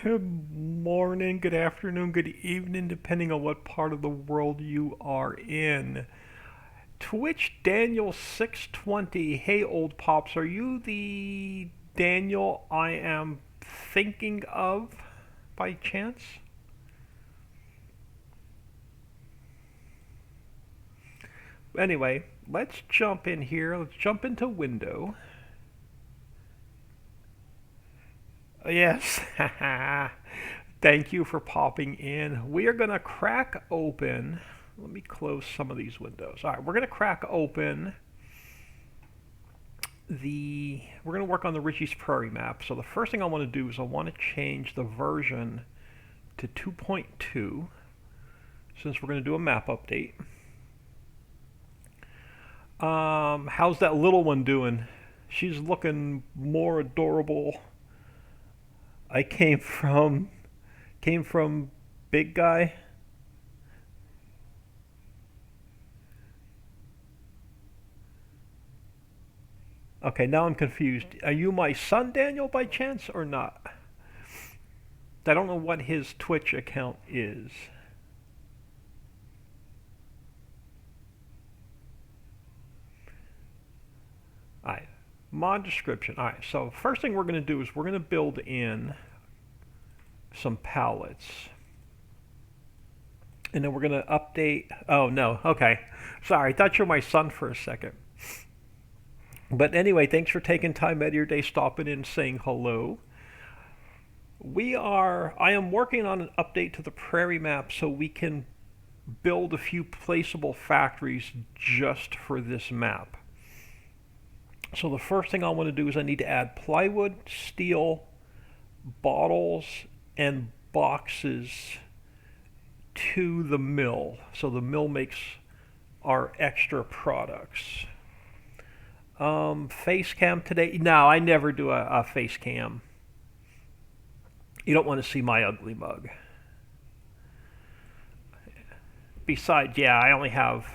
Good morning, good afternoon, good evening, depending on what part of the world you are in. Twitch Daniel 620. Hey, old pops, are you the Daniel I am thinking of by chance? Anyway, let's jump in here. Let's jump into window. Yes. Thank you for popping in. We are going to crack open. Let me close some of these windows. All right, we're going to crack open we're going to work on the Richie's Prairie map. So the first thing I want to do is I want to change the version to 2.2 since we're going to do a map update. How's that little one doing? She's looking more adorable. I came from big guy. Okay, now I'm confused. Are you my son Daniel by chance or not? I don't know what his Twitch account is. Alright, mod description. Alright, so first thing we're going to do is we're going to build in some pallets. And then we're going to update. Oh, no. Okay. Sorry, I thought you were my son for a second. But anyway, thanks for taking time out of your day, stopping in, saying hello. I am working on an update to the Prairie map so we can build a few placeable factories just for this map. So the first thing I want to do is I need to add plywood, steel, bottles, and boxes to the mill. So the mill makes our extra products. Face cam today? No, I never do a face cam. You don't want to see my ugly mug. Besides, yeah, I only have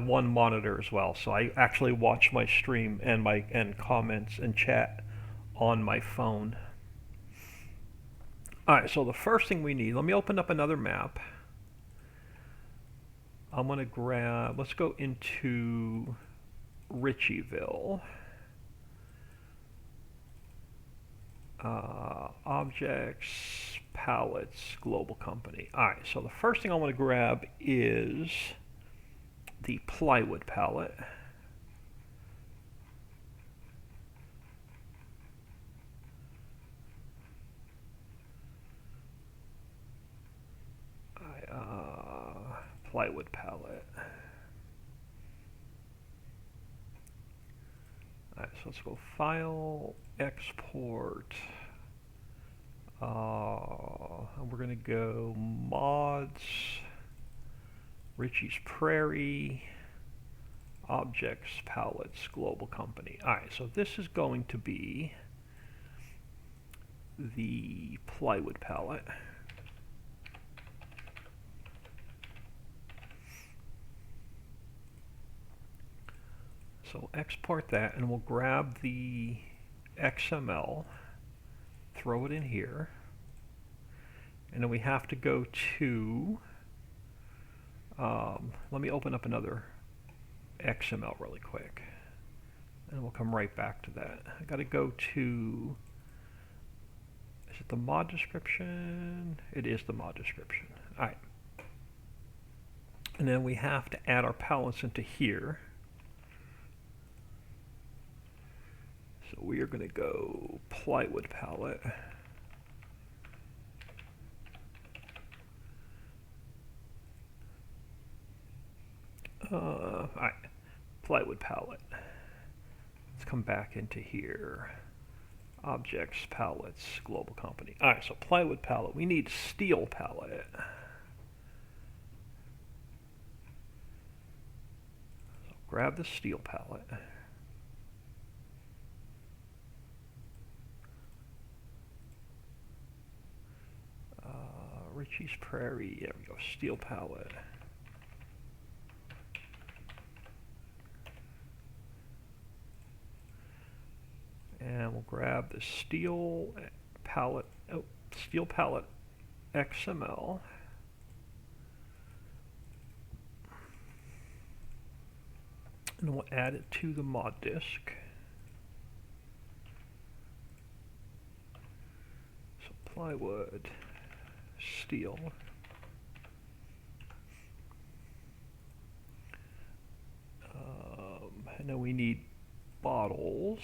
one monitor as well, so I actually watch my stream and comments and chat on my phone. All right, so the first thing we need. Let me open up another map. I'm gonna grab. Let's go into Richieville. Objects, pallets, global company. Alright, so the first thing I want to grab is the plywood pallet. Plywood pallet. Alright, so let's go File, Export. And we're going to go Mods, Richie's Prairie, Objects, Pallets, Global Company. Alright, so this is going to be the plywood pallet. So we'll export that and we'll grab the XML, throw it in here, and then we have to go to, let me open up another XML really quick, and we'll come right back to that. I gotta go to, is it the mod description? It is the mod description. Alright. And then we have to add our pallets into here. So we are going to go plywood pallet. Alright, plywood pallet. Let's come back into here. Objects, pallets, global company. Alright, so plywood pallet. We need steel pallet. So grab the steel pallet. Richie's Prairie, there we go, steel pallet. And we'll grab the steel pallet. Oh, steel pallet XML. And we'll add it to the mod disk. So plywood, steel. And then we need bottles.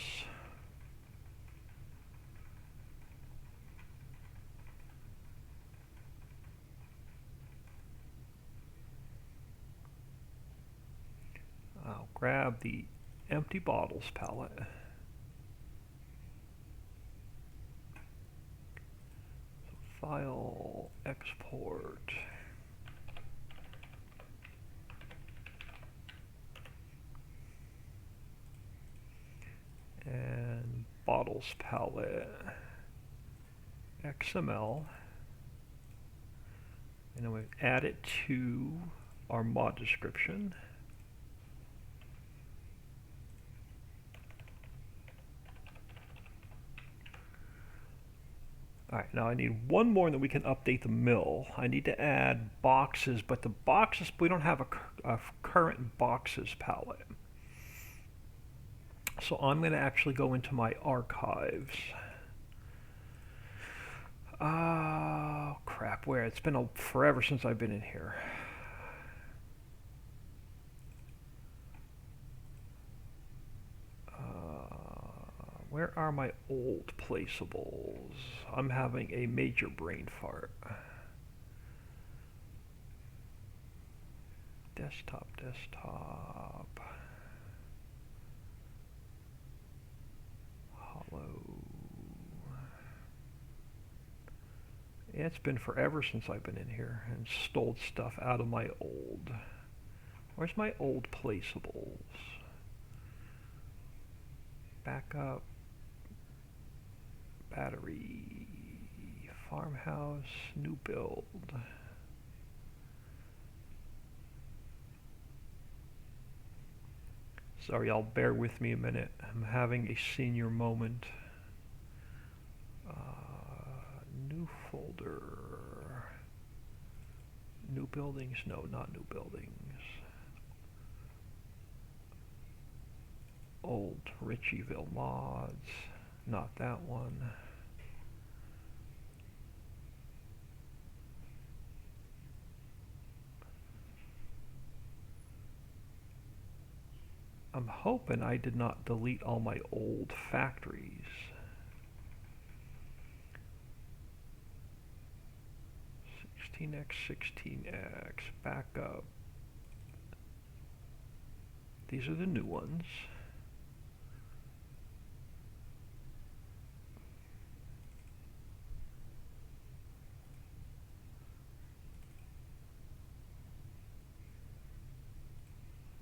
I'll grab the empty bottles palette. So file, export. And bottles palette, XML. And then we add it to our mod description. Alright, now I need one more and then we can update the mill. I need to add boxes, but the boxes, we don't have a current boxes palette. So I'm going to actually go into my archives. Oh, crap, where? It's been forever since I've been in here. Where are my old placeables? I'm having a major brain fart. Desktop. Hollow. Yeah, it's been forever since I've been in here and stole stuff out of my old. Where's my old placeables? Backup. Battery, farmhouse, new build. Sorry, y'all, bear with me a minute. I'm having a senior moment. New folder. New buildings? No, not new buildings. Old Ritchieville mods. Not that one. I'm hoping I did not delete all my old factories. 16x, 16x, backup. These are the new ones.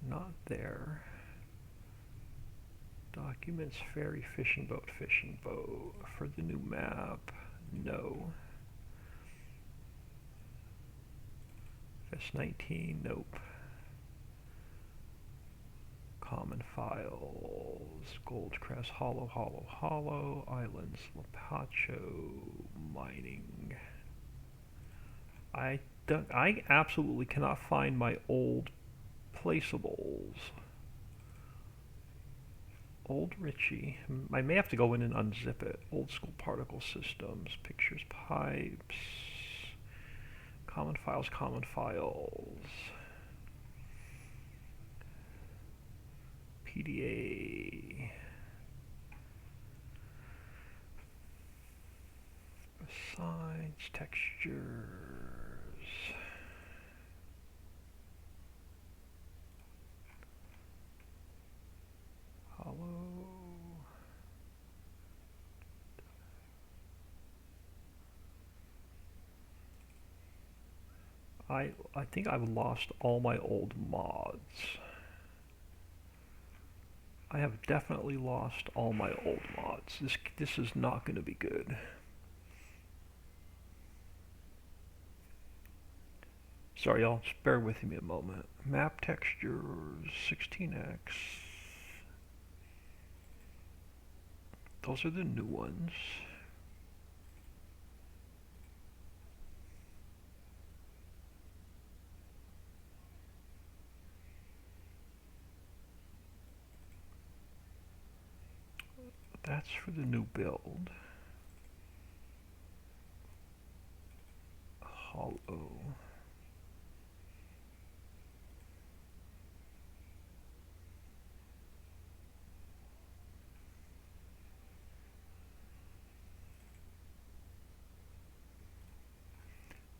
Not there. Documents, ferry, fishing boat. For the new map, no. S19, nope. Common files, Goldcrest, Hollow, Islands, Lapacho, mining. I absolutely cannot find my old placeables. Old Ritchie. I may have to go in and unzip it. Old school particle systems, pictures, pipes, common files. PDA. Signs, textures. Hollow. I think I've lost all my old mods. I have definitely lost all my old mods. This is not going to be good. Sorry, y'all. Just bear with me a moment. Map textures, 16x. Those are the new ones. That's for the new build. Hollow.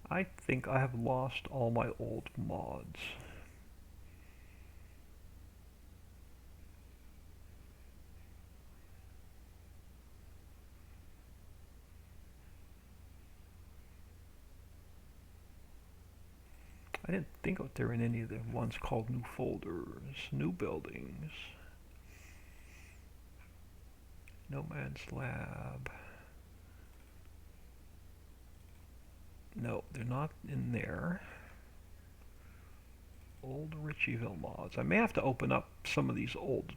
I think I have lost all my old mods. I didn't think they were in any of the ones called new folders, new buildings, no man's lab. No, they're not in there. Old Ritchieville mods. I may have to open up some of these old,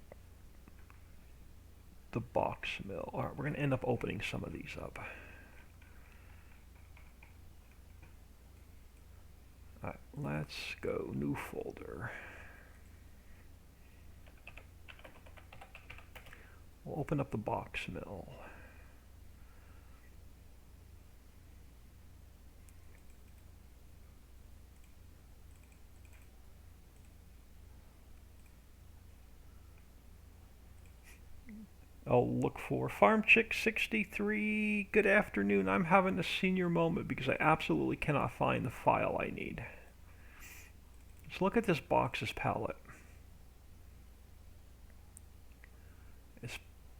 the box mill. All right, we're going to end up opening some of these up. All right, let's go new folder. We'll open up the box mill. I'll look for Farm Chick 63. Good afternoon. I'm having a senior moment because I absolutely cannot find the file I need. Let's look at this boxes palette.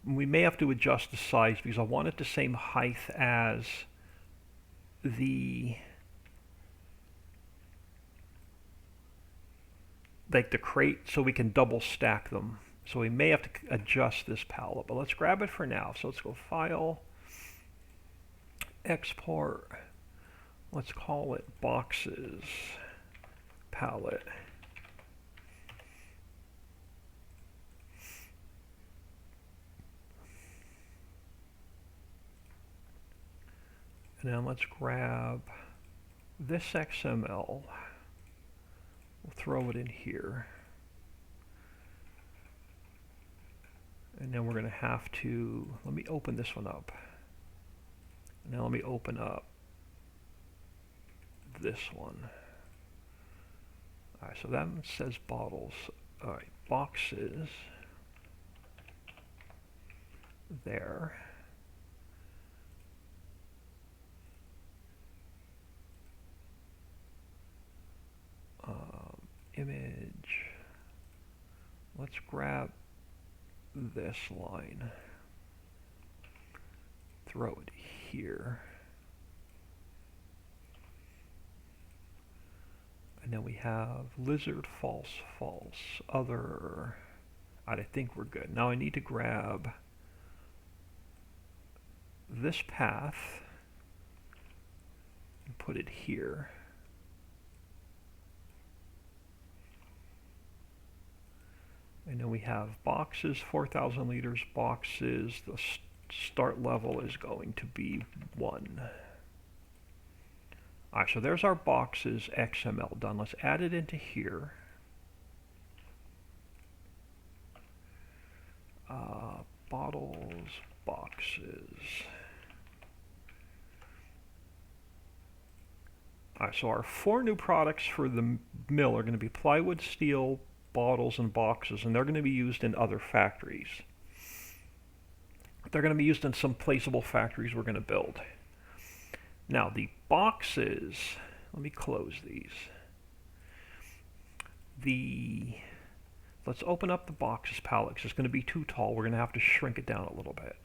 We may have to adjust the size because I want it the same height as the crate, so we can double stack them. So we may have to adjust this palette, but let's grab it for now. So let's go File, Export. Let's call it Boxes Palette. And then let's grab this XML. We'll throw it in here. And then we're going to have to, let me open this one up. Now let me open up this one. Alright, so that one says bottles. Alright, boxes. There. Image. Let's grab this line, throw it here, and then we have lizard, false, false, other. I think we're good. Now I need to grab this path and put it here. And then we have boxes, 4,000 liters boxes. The start level is going to be 1. Alright, so there's our boxes XML done. Let's add it into here. Bottles, boxes. Alright, so our 4 new products for the mill are going to be plywood, steel, bottles, and boxes, and they're going to be used in other factories. They're going to be used in some placeable factories we're going to build. Now the boxes, let me close these. Let's open up the boxes palette because it's going to be too tall. We're going to have to shrink it down a little bit.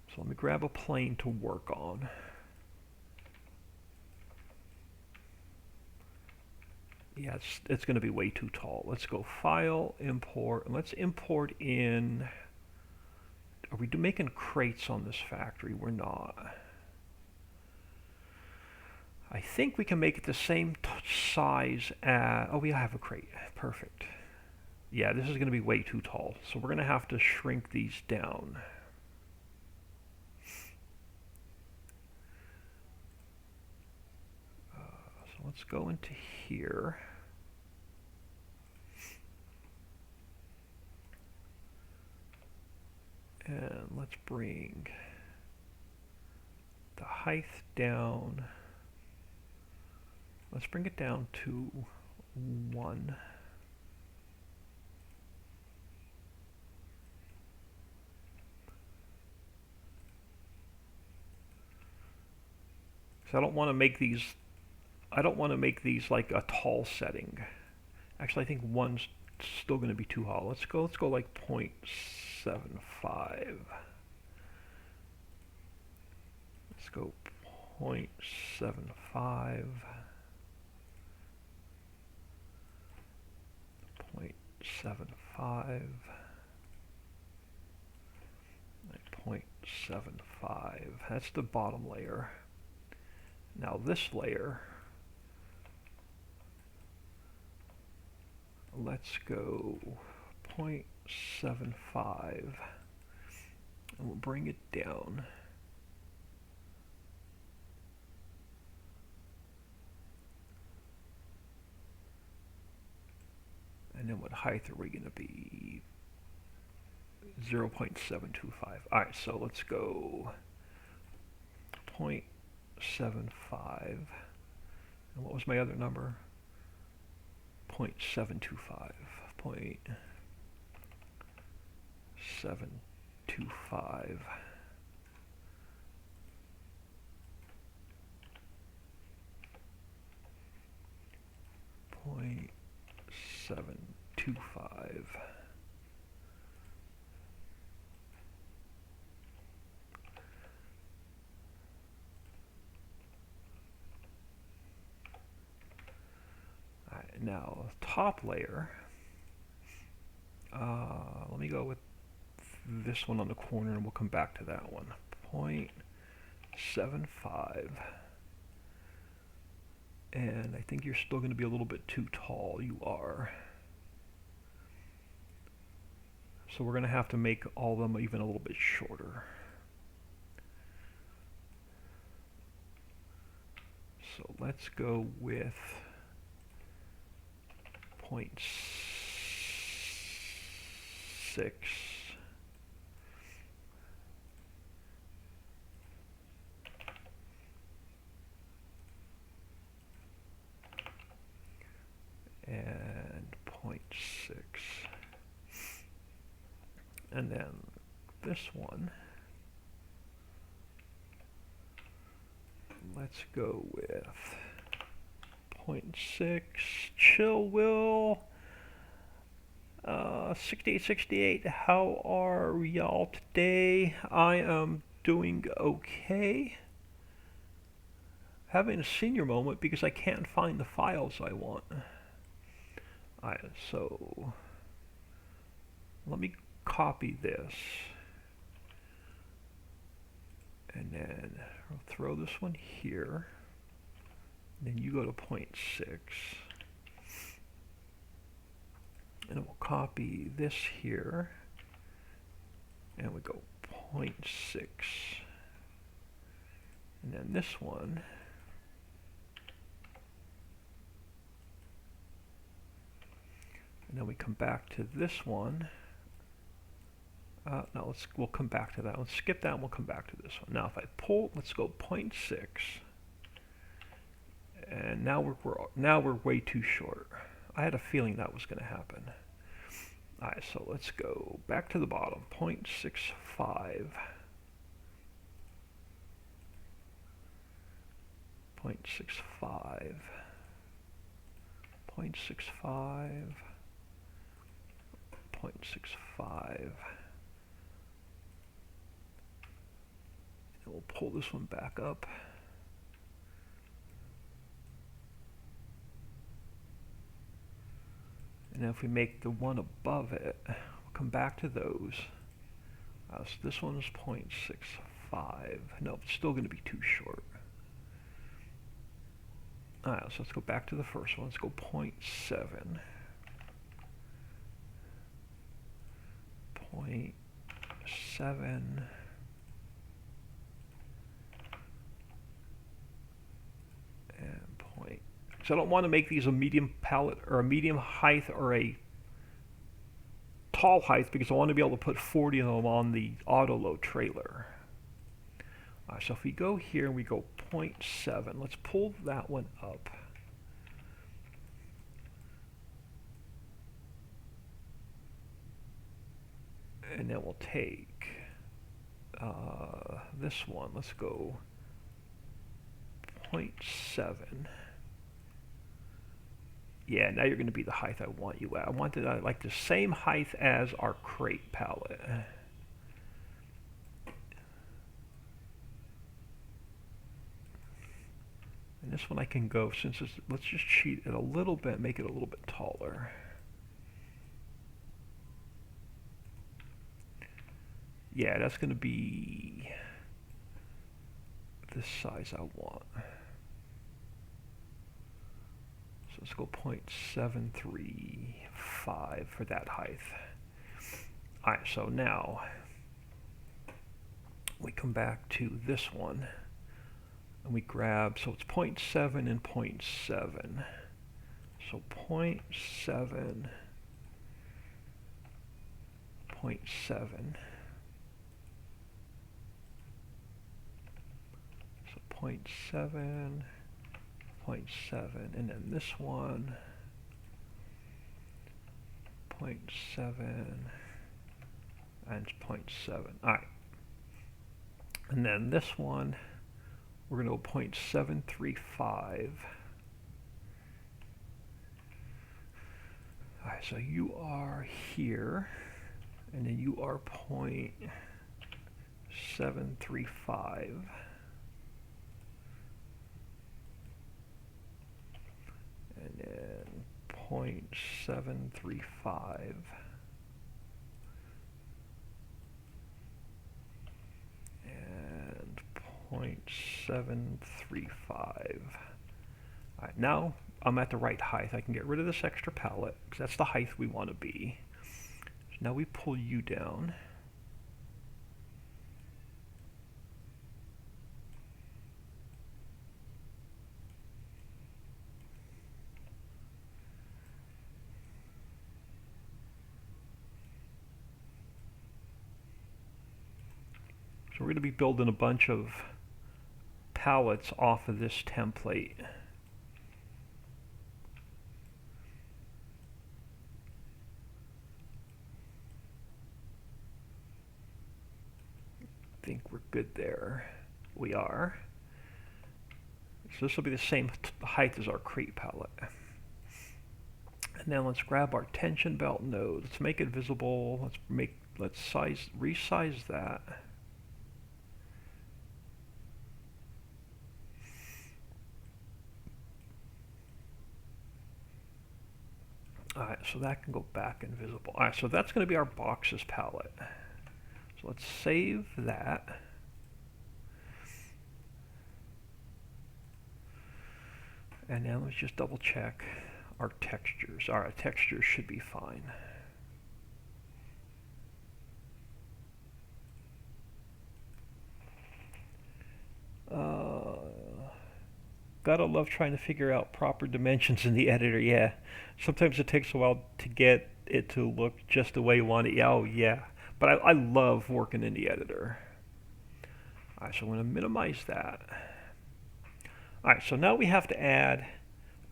So let me grab a plane to work on. Yeah, it's going to be way too tall. Let's go File, Import, and let's import in. Are we making crates on this factory? We're not. I think we can make it the same size as. Oh, we have a crate. Perfect. Yeah, this is going to be way too tall, so we're going to have to shrink these down. So let's go into here. And let's bring the height down. Let's bring it down to 1. So I don't want to make these like a tall setting. Actually, I think 1's still going to be too high. Let's go like 0.75. Let's go 0.75. 0.75. 0.75. That's the bottom layer. Now this layer, let's go 0.75, and we'll bring it down. And then what height are we going to be? 0.725. Alright, so let's go 0.75. And what was my other number? 0.725. 0.725. Point 725. All right, now top layer. Let me go with this one on the corner, and we'll come back to that one. 0.75. And I think you're still going to be a little bit too tall. You are. So we're going to have to make all of them even a little bit shorter. So let's go with 0.6. And 0.6. And then this one, let's go with 0.6. Chill Will, 6868. How are y'all today? I am doing okay. Having a senior moment because I can't find the files I want. Alright, so let me copy this, and then I'll throw this one here, then you go to 0.6, and we'll copy this here, and we go 0.6, and then this one, and then we come back to this one. No, we'll come back to that. Let's skip that and we'll come back to this one. Now if I pull, let's go 0.6. And now we're way too short. I had a feeling that was going to happen. Alright, so let's go back to the bottom. 0.65. 0.65. 0.65. 0.65. And we'll pull this one back up. And if we make the one above it, we'll come back to those. So this one is 0.65. No, it's still going to be too short. Alright, so let's go back to the first one. Let's go 0.7. 0.7. And point. So I don't want to make these a medium palette or a medium height or a tall height because I want to be able to put 40 of them on the auto load trailer. So if we go here and we go 0.7, let's pull that one up. And then we'll take this one. Let's go 0.7. Yeah, now you're going to be the height I want you at. I want it like the same height as our crate pallet. And this one I can go, since it's, let's just cheat it a little bit, make it a little bit taller. Yeah, that's going to be this size I want. So let's go 0.735 for that height. Alright, so now we come back to this one and we grab, so it's 0.7 and 0.7. So 0.7, 0.7. 0.7, 0.7, and then this one, 0.7, and 0.7. Alright. And then this one, we're going to go 0.735. Alright, so you are here, and then you are 0.735. And then 0.735. And 0.735. Alright, now I'm at the right height. I can get rid of this extra pallet, because that's the height we want to be. So now we pull you down. So we're going to be building a bunch of pallets off of this template. I think we're good there. We are. So this will be the same height as our crate pallet. And now let's grab our tension belt node. Let's make it visible. Let's resize that. Alright, so that can go back invisible. Alright, so that's going to be our boxes palette. So let's save that. And now let's just double check our textures. Alright, textures should be fine. Gotta love trying to figure out proper dimensions in the editor, yeah. Sometimes it takes a while to get it to look just the way you want it. Yeah, oh yeah. But I love working in the editor. Alright, so I'm going to minimize that. Alright, so now we have to add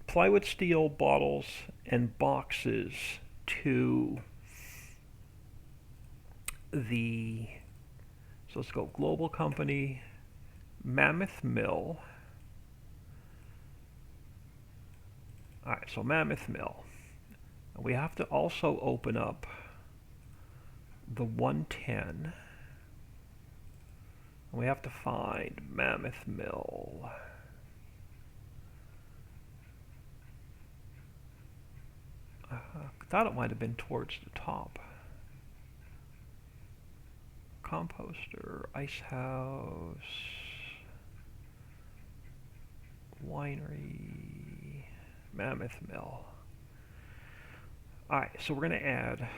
plywood, steel, bottles, and boxes to the, so let's go global company, Mammoth Mill. Alright, so Mammoth Mill. We have to also open up the 110. We have to find Mammoth Mill. I thought it might have been towards the top. Composter, ice house, winery, Mammoth Mill. Alright, so we're going to add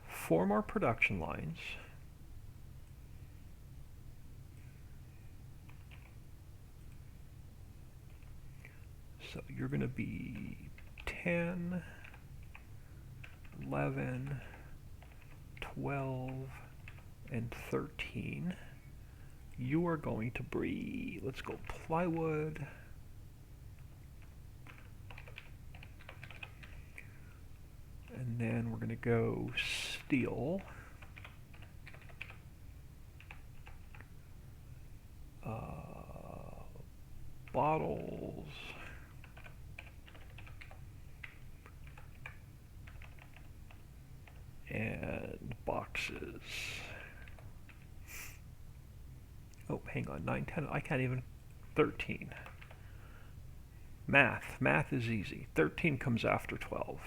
4 more production lines. So you're going to be 10, 11, 12, and 13. You are going to be, let's go plywood. And then we're going to go steel. Bottles. And boxes. Oh, hang on, 9, 10, I can't even, 13. Math is easy. 13 comes after 12.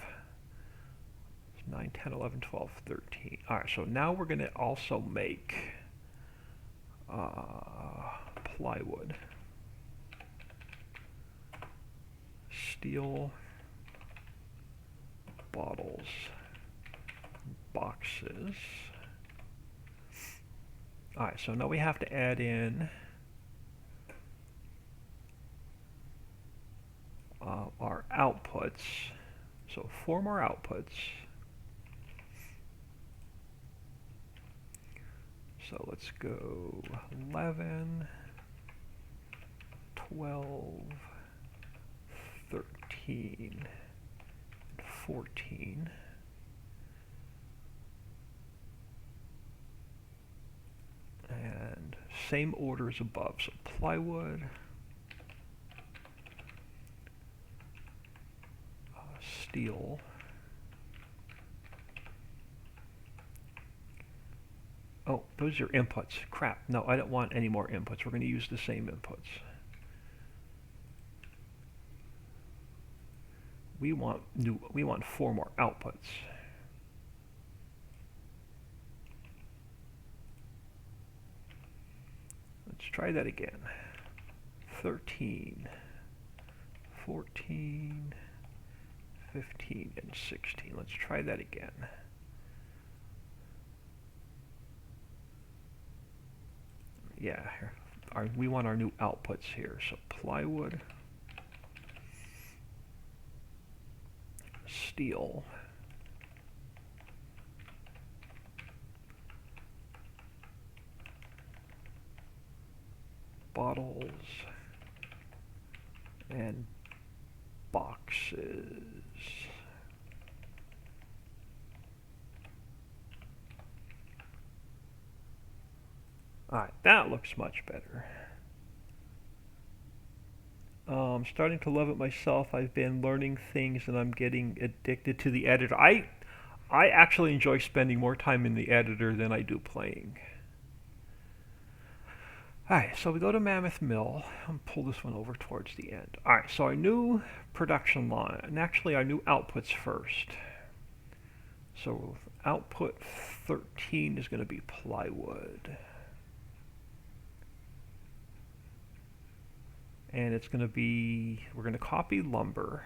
9, 10, 11, 12, 13. Alright, so now we're going to also make plywood. Steel, bottles, boxes. Alright, so now we have to add in our outputs. So 4 more outputs. So let's go 11, 12, 13, 14. And same order as above. So plywood, steel, oh, those are inputs. Crap. No, I don't want any more inputs. We're going to use the same inputs. We want 4 more outputs. Let's try that again. 13, 14, 15, and 16. Let's try that again. Yeah, we want our new outputs here. So plywood, steel, bottles, and boxes. Alright, that looks much better. I'm starting to love it myself. I've been learning things and I'm getting addicted to the editor. I actually enjoy spending more time in the editor than I do playing. Alright, so we go to Mammoth Mill and pull this one over towards the end. Alright, so our new production line, and actually our new outputs first. So output 13 is going to be plywood. And it's going to be, we're going to copy lumber.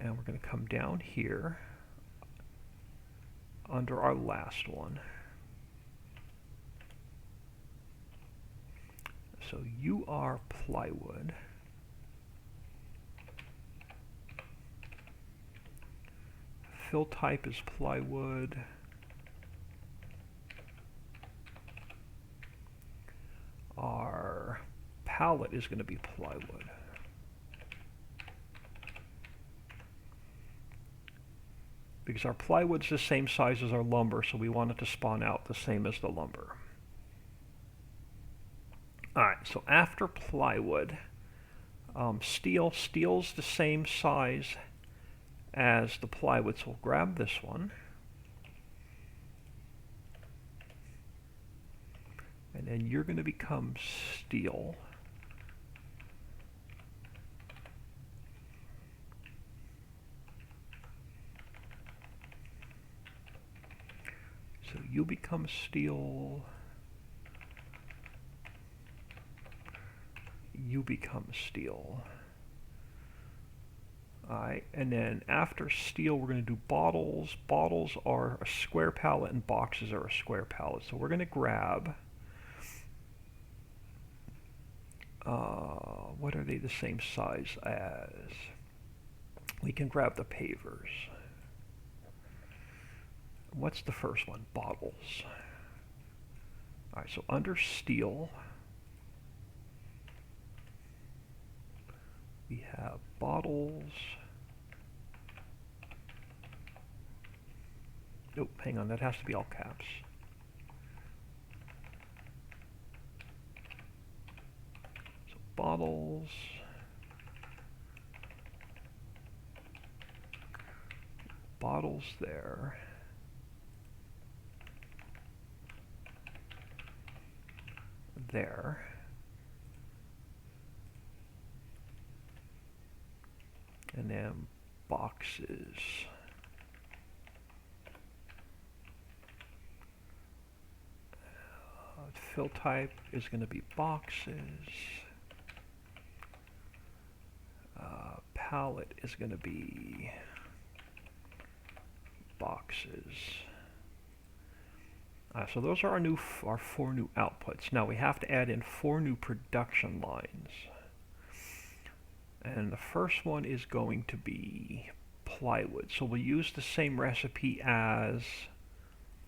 And we're going to come down here under our last one. So you are plywood. Fill type is plywood. Our pallet is going to be plywood. Because our plywood's the same size as our lumber, so we want it to spawn out the same as the lumber. Alright, so after plywood, steel's the same size as the plywood, so we'll grab this one. And then you're going to become steel. So you become steel. You become steel. Alright, and then after steel we're going to do bottles. Bottles are a square pallet and boxes are a square pallet. So we're going to grab, what are they the same size as? we can grab the pavers. What's the first one? Bottles. All right, so under steel, we have bottles. Nope, hang on, that has to be all caps. So bottles. Bottles there. There. And then boxes. Fill type is going to be boxes. Pallet is going to be boxes. So those are our 4 new outputs. Now we have to add in 4 new production lines. And the first one is going to be plywood. So we'll use the same recipe as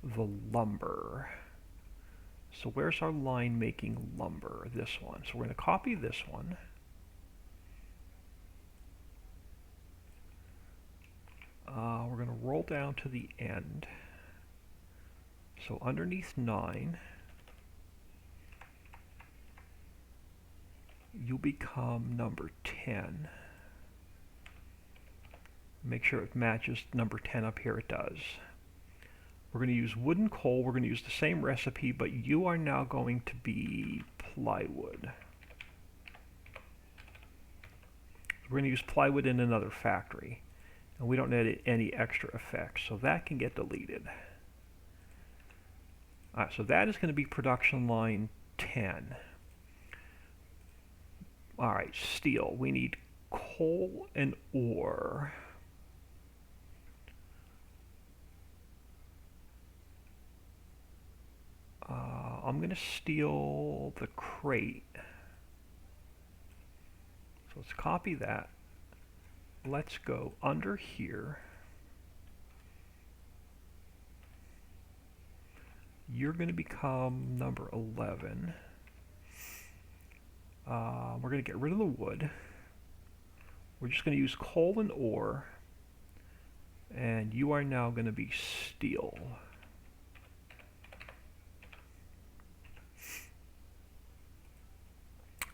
the lumber. So where's our line making lumber? This one. So we're going to copy this one. We're going to roll down to the end. So underneath 9, you become number 10. Make sure it matches number 10 up here. It does. We're going to use wood and coal. We're going to use the same recipe, but you are now going to be plywood. We're going to use plywood in another factory, and we don't need any extra effects, so that can get deleted. Alright, so that is going to be production line 10. Alright, steel. We need coal and ore. I'm going to steal the crate. So let's copy that. Let's go under here. You're going to become number 11. We're going to get rid of the wood. We're just going to use coal and ore. And you are now going to be steel.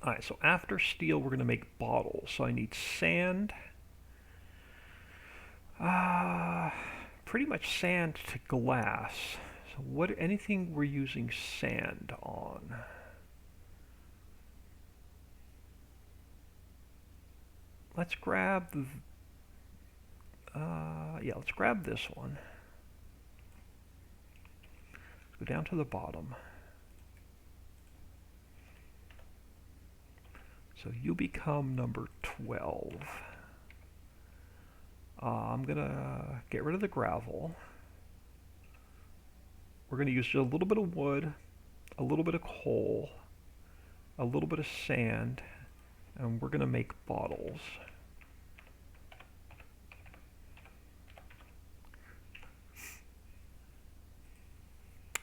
Alright, so after steel, we're going to make bottles. So I need sand. Pretty much sand to glass. So anything we're using sand on? Let's grab let's grab this one. Let's go down to the bottom. So you become number 12. I'm going to get rid of the gravel. We're going to use just a little bit of wood, a little bit of coal, a little bit of sand, and we're going to make bottles.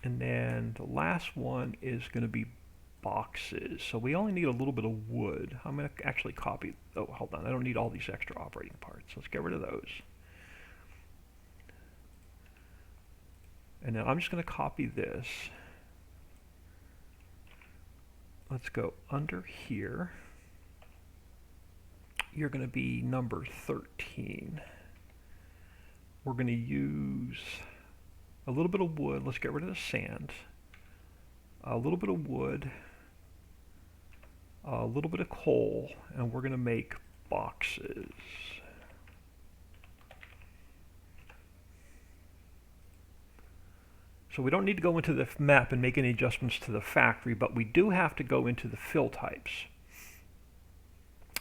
And then the last one is going to be boxes. So we only need a little bit of wood. I'm going to actually copy. Oh, hold on. I don't need all these extra operating parts. Let's get rid of those. And then I'm just going to copy this. Let's go under here. You're going to be number 13. We're going to use a little bit of wood. Let's get rid of the sand. A little bit of wood. A little bit of coal. And we're going to make boxes. So we don't need to go into the map and make any adjustments to the factory, but we do have to go into the fill types.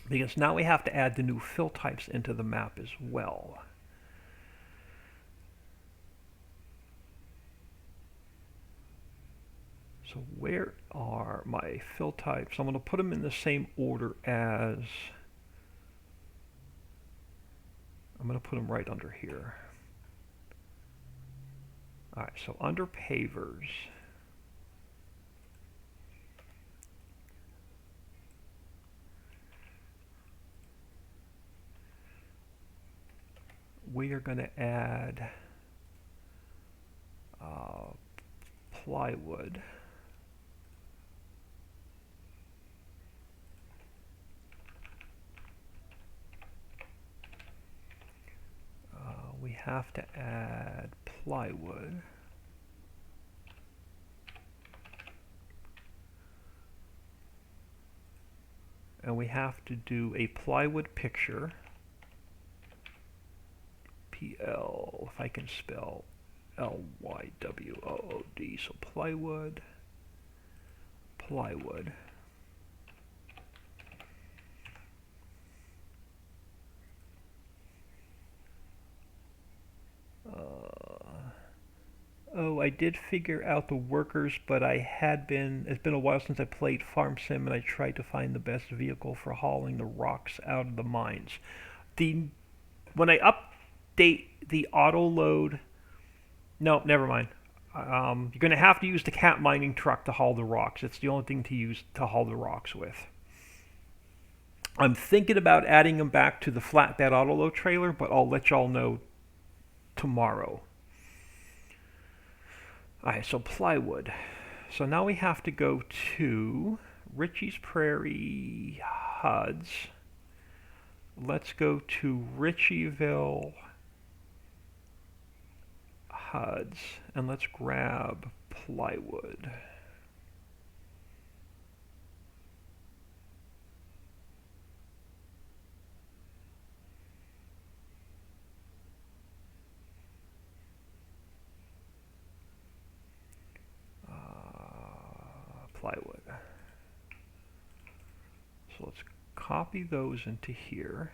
Because now we have to add the new fill types into the map as well. So where are my fill types? I'm going to put them in the same order as... I'm going to put them right under here. Alright, so under pavers, we are going to add plywood. We have to add plywood. And we have to do a plywood picture. P-L, if I can spell L-Y-W-O-O-D, so plywood, plywood. Oh, I did figure out the workers, but it's been a while since I played Farm Sim, and I tried to find the best vehicle for hauling the rocks out of the mines. When I update the auto load, no, never mind. You're going to have to use the cat mining truck to haul the rocks. It's the only thing to use to haul the rocks with. I'm thinking about adding them back to the flatbed auto load trailer, but I'll let y'all know tomorrow. Alright, so plywood. So now we have to go to Richie's Prairie HUDs. Let's go to Ritchieville HUDs and let's grab plywood. Plywood. So let's copy those into here.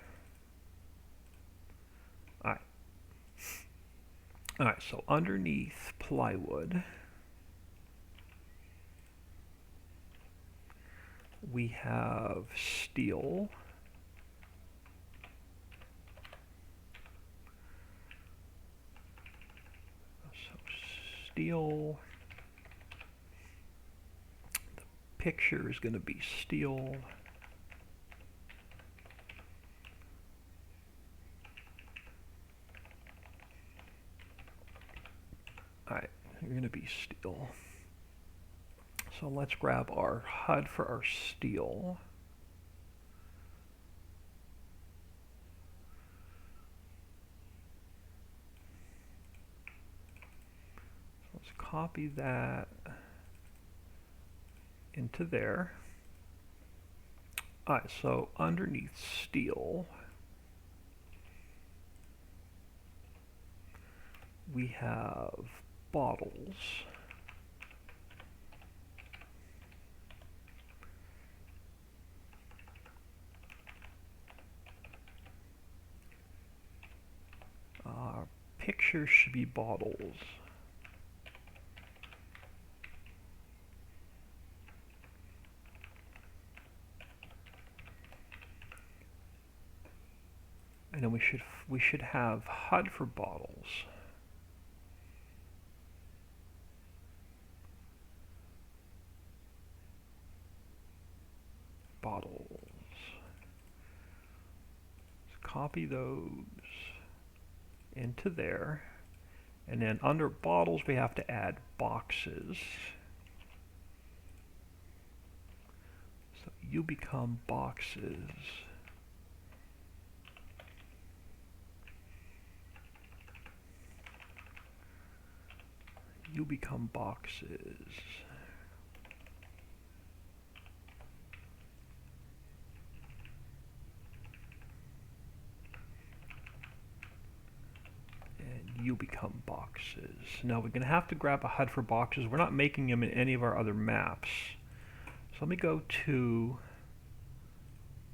Alright, so underneath plywood, we have steel. So steel. Picture is going to be steel. Alright, you're going to be steel. So let's grab our HUD for our steel. Let's copy that into there. Alright, so underneath steel, we have bottles. Pictures should be bottles. And then we should have HUD for bottles. Bottles. Let's copy those into there. And then under bottles we have to add boxes. So you become boxes. You become boxes. And you become boxes. Now we're going to have to grab a HUD for boxes. We're not making them in any of our other maps. So let me go to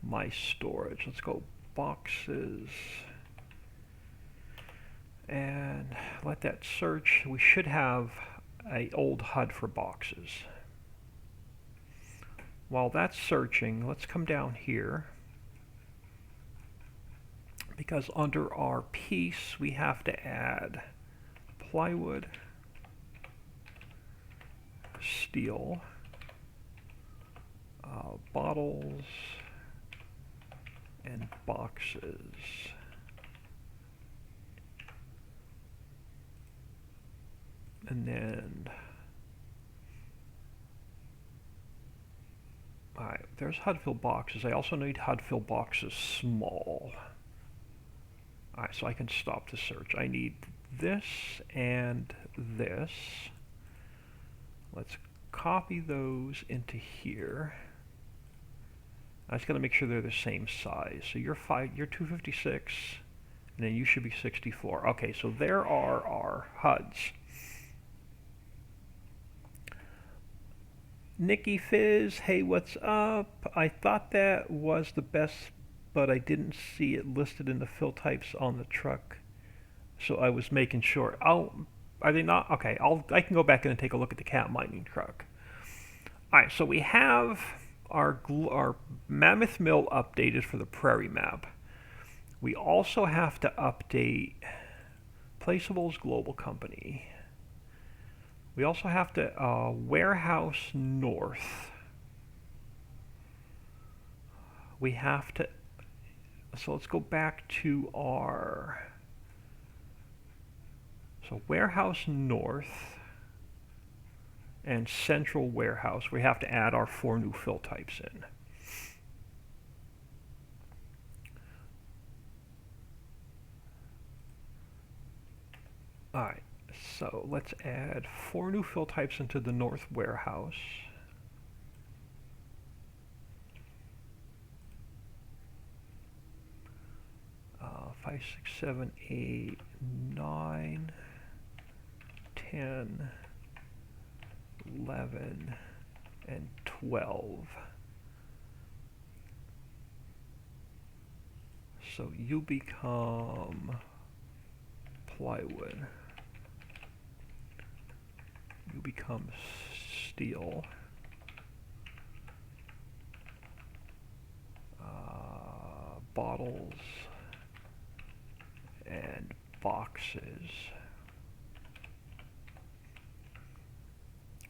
my storage. Let's go boxes. And let that search. We should have an old HUD for boxes. While that's searching, let's come down here. because under our piece we have to add plywood, steel, bottles, and boxes. And then, alright, there's HUD-fill boxes. I also need HUD-fill boxes small. Alright, so I can stop the search. I need this and this. Let's copy those into here. I just got to make sure they're the same size. So you're 256, and then you should be 64. Okay, so there are our HUDs. Nikki Fizz, hey, what's up? I thought that was the best, but I didn't see it listed in the fill types on the truck, so I was making sure. Oh, are they not? Okay, I can go back in and take a look at the cat mining truck. All right, so we have our Mammoth Mill updated for the Prairie map. We also have to update Placeables Global Company. We also have to Warehouse North. We have to, so let's go back to our, so Warehouse North and Central Warehouse. We have to add our 4 new fill types in. Alright, so let's add 4 new fill types into the North Warehouse. Five, 6, 7, 8, 9, 10, 11, and 12. So you become plywood. You become steel. Bottles and boxes.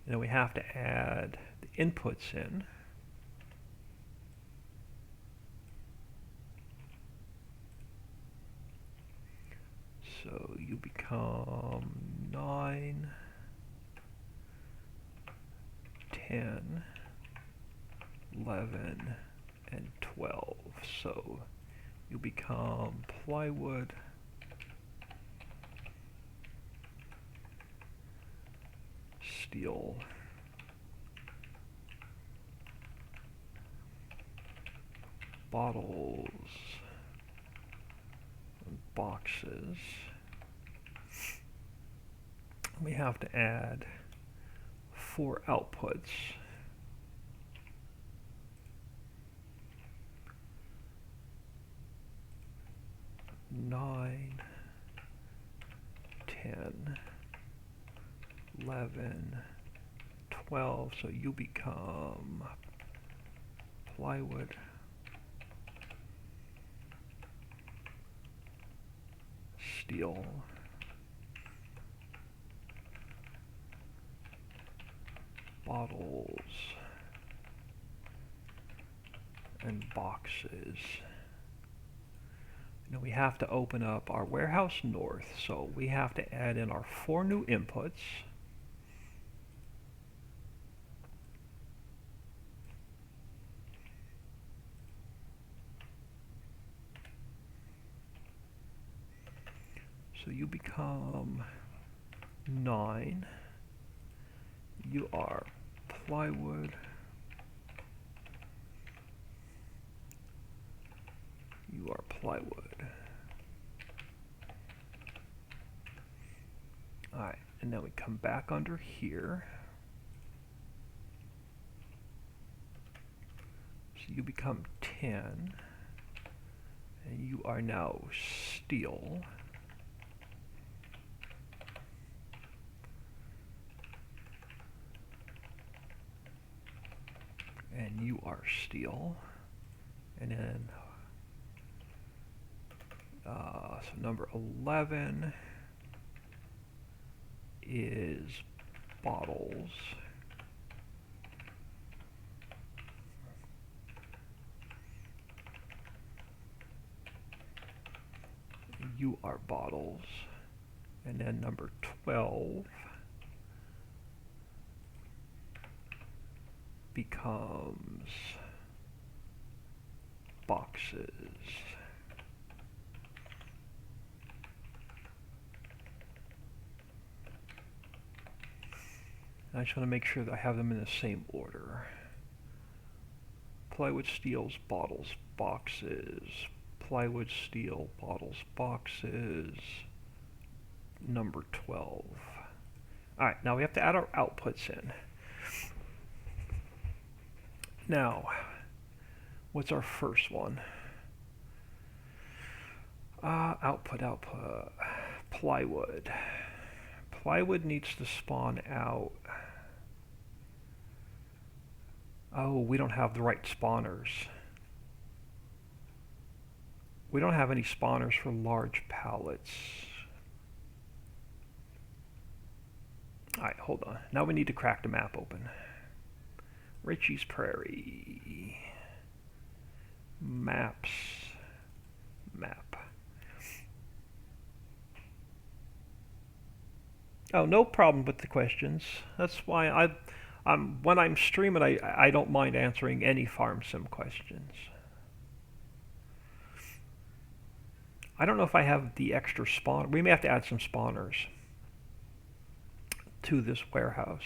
And then we have to add the inputs in. So you become 9, 10, 11, and 12. So you become plywood, steel, bottles, and boxes. We have to add 4 outputs. 9, 10, 11, 12, so you become plywood, steel, bottles, and boxes. Now we have to open up our Warehouse North, so we have to add in our 4 new inputs. So you become 9. You are plywood. You are plywood. Alright, and then we come back under here. So you become 10. And you are now steel. And you are steel. And then So number 11 is bottles. You are bottles. And then number 12 becomes boxes. I just want to make sure that I have them in the same order. Plywood, steels, bottles, boxes. Plywood, steel, bottles, boxes. Number 12. Alright, now we have to add our outputs in. Now, what's our first one? Output. Plywood. Plywood needs to spawn out. Oh, we don't have the right spawners. We don't have any spawners for large pallets. Alright, hold on. Now we need to crack the map open. Richie's Prairie. Maps. Map. Oh, no problem with the questions. That's why when I'm streaming, I don't mind answering any farm sim questions. I don't know if I have the extra spawn. We may have to add some spawners to this warehouse.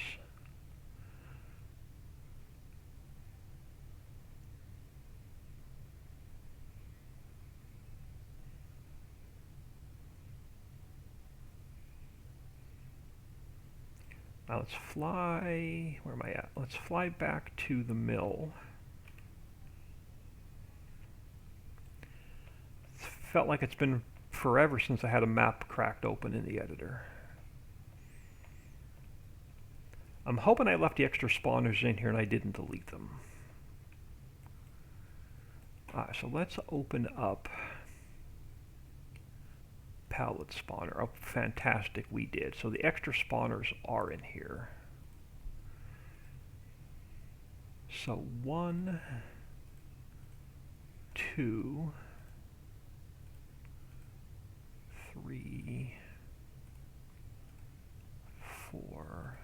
Now let's fly. Where am I at? Let's fly back to the mill. It's felt like it's been forever since I had a map cracked open in the editor. I'm hoping I left the extra spawners in here and I didn't delete them. Alright, so let's open up pallet spawner. Oh, fantastic, we did. So the extra spawners are in here. So 1, 2, 3, 4,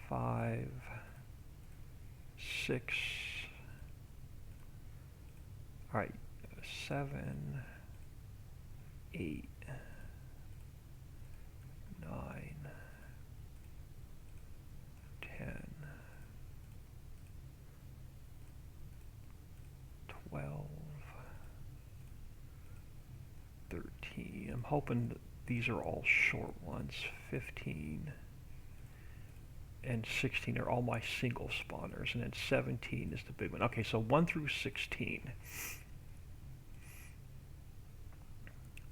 5, 6, all right, 7, 8, 9, 10, 12, 13. I'm hoping that these are all short ones. 15 and 16 are all my single spawners, and then 17 is the big one. Okay, so 1 through 16.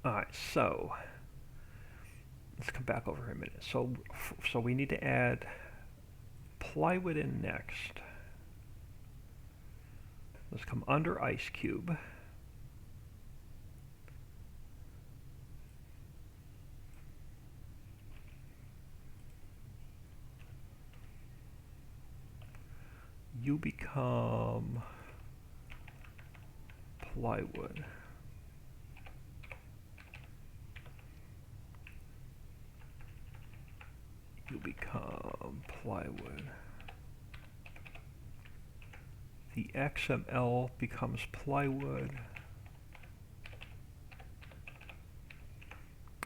Alright, so let's come back over here a minute. So we need to add plywood in next. Let's come under ice cube. You become plywood. You become plywood. The XML becomes plywood.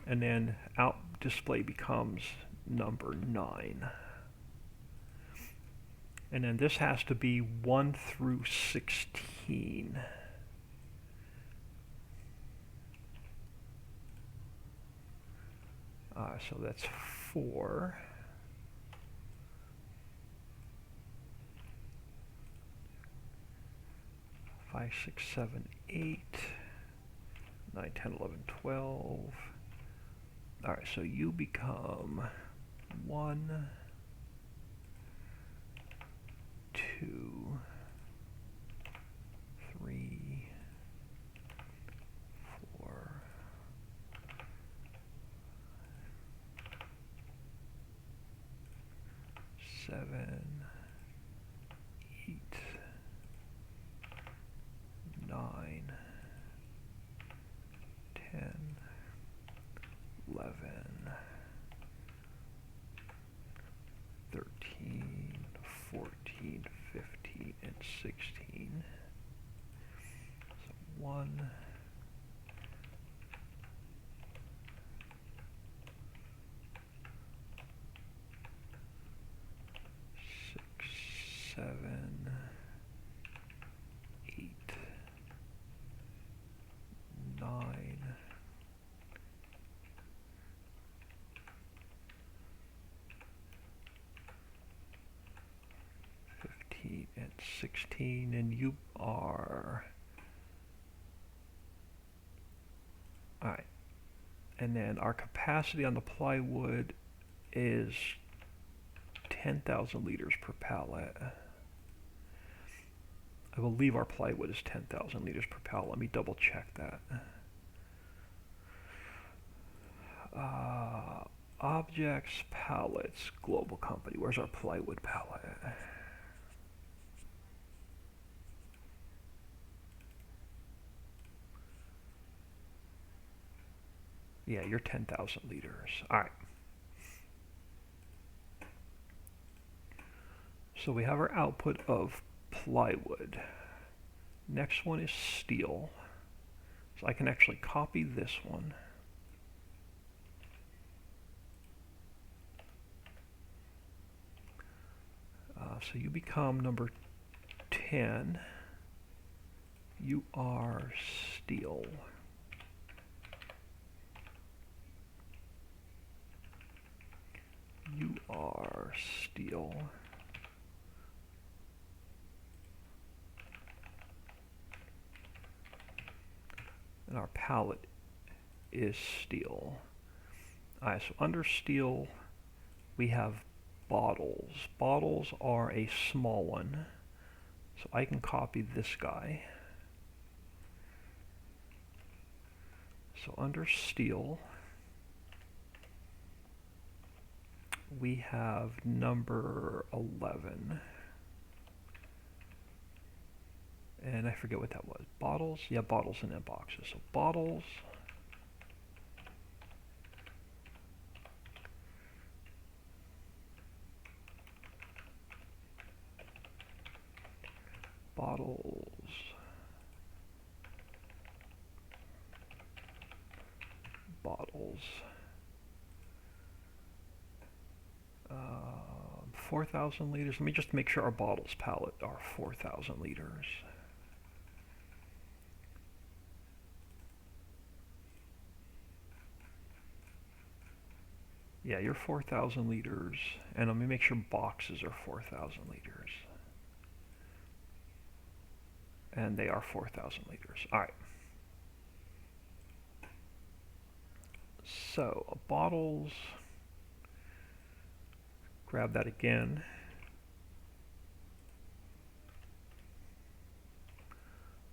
And then out display becomes number 9. And then this has to be 1 through 16. So that's 4. 5, 6, 7, 8, 9, 10, 11, 12. Alright, so you become 1, 2, 3, 7, 8, 9, 10, 11, 13, 14, 15, and 16. So 1, 6, 7, 8, 9, 15, and 16, and you are... Alright, and then our capacity on the plywood is 10,000 liters per pallet. I believe our plywood is 10,000 liters per pallet. Let me double check that. Objects, pallets, global company. Where's our plywood pallet? Yeah, you're 10,000 liters. All right. So we have our output of plywood. Next one is steel. So I can actually copy this one. So you become number 10. You are steel. You are steel. And our pallet is steel. Alright, so under steel we have bottles. Bottles are a small one. So I can copy this guy. So under steel we have number 11. And I forget what that was. Bottles? Yeah, bottles and then boxes. So bottles. Bottles. Bottles. 4,000 liters. Let me just make sure our bottles pallet are 4,000 liters. Yeah, you're 4,000 liters. And let me make sure boxes are 4,000 liters. And they are 4,000 liters. Alright. So, bottles... Grab that again.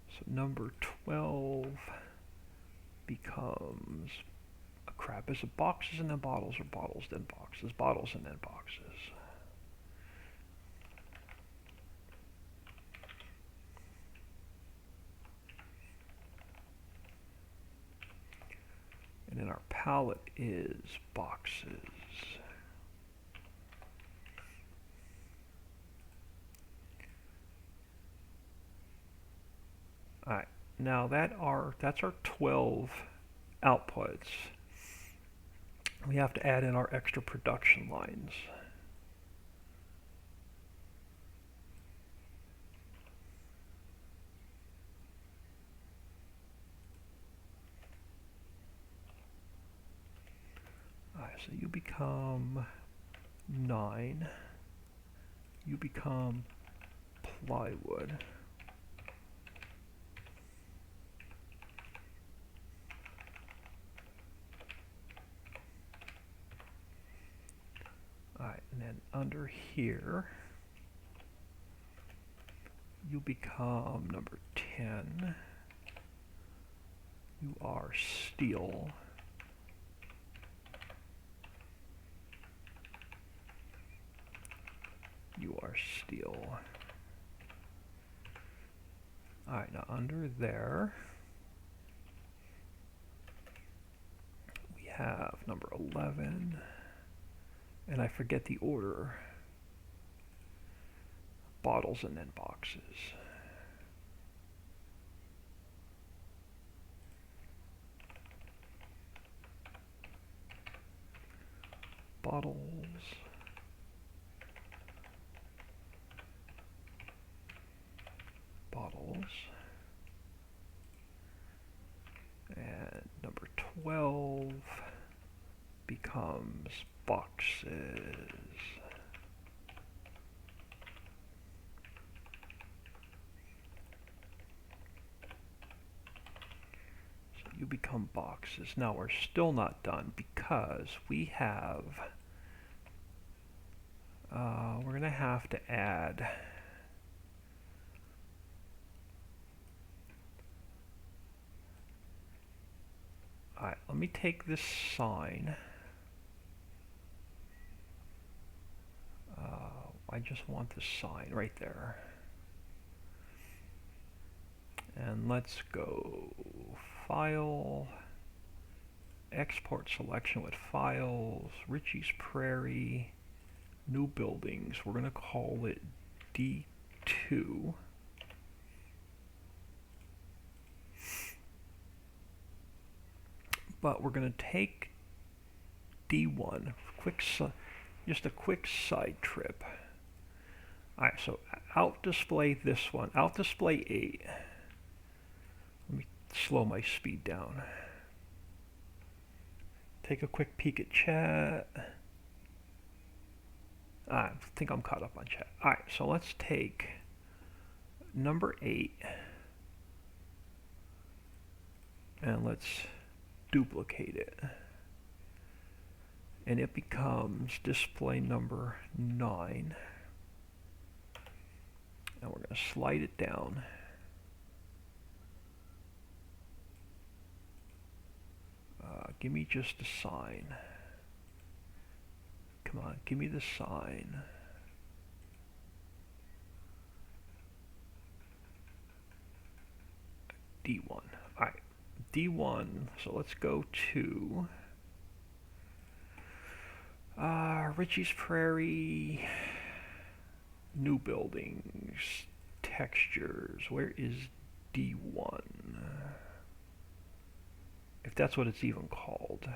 So number 12 becomes... crap, is it boxes and then bottles or bottles then boxes? Bottles and then boxes. And then our pallet is boxes. Alright, now that's our 12 outputs. We have to add in our extra production lines. Alright, so you become 9. You become plywood. Alright, and then under here, you become number 10. You are steel. steel. Alright, now under there, we have number 11, and I forget the order. Bottles and then boxes. Bottles. Bottles. And number 12 becomes boxes. So you become boxes. Now we're still not done because we have, we're going to have to add Alright, let me take this sign. I just want this sign right there. And let's go File, Export Selection with Files, Ritchie's Prairie, New Buildings. We're going to call it D2. But we're going to take D1, just a quick side trip. Alright, so out display this one, out display 8. Let me slow my speed down. Take a quick peek at chat. I think I'm caught up on chat. Alright, so let's take number 8 and let's duplicate it. And it becomes display number 9. And we're going to slide it down. Give me just a sign. Come on, give me the sign. D1. Alright, D1. So let's go to Ritchie's Prairie, New Buildings, Textures. Where is D1? If that's what it's even called.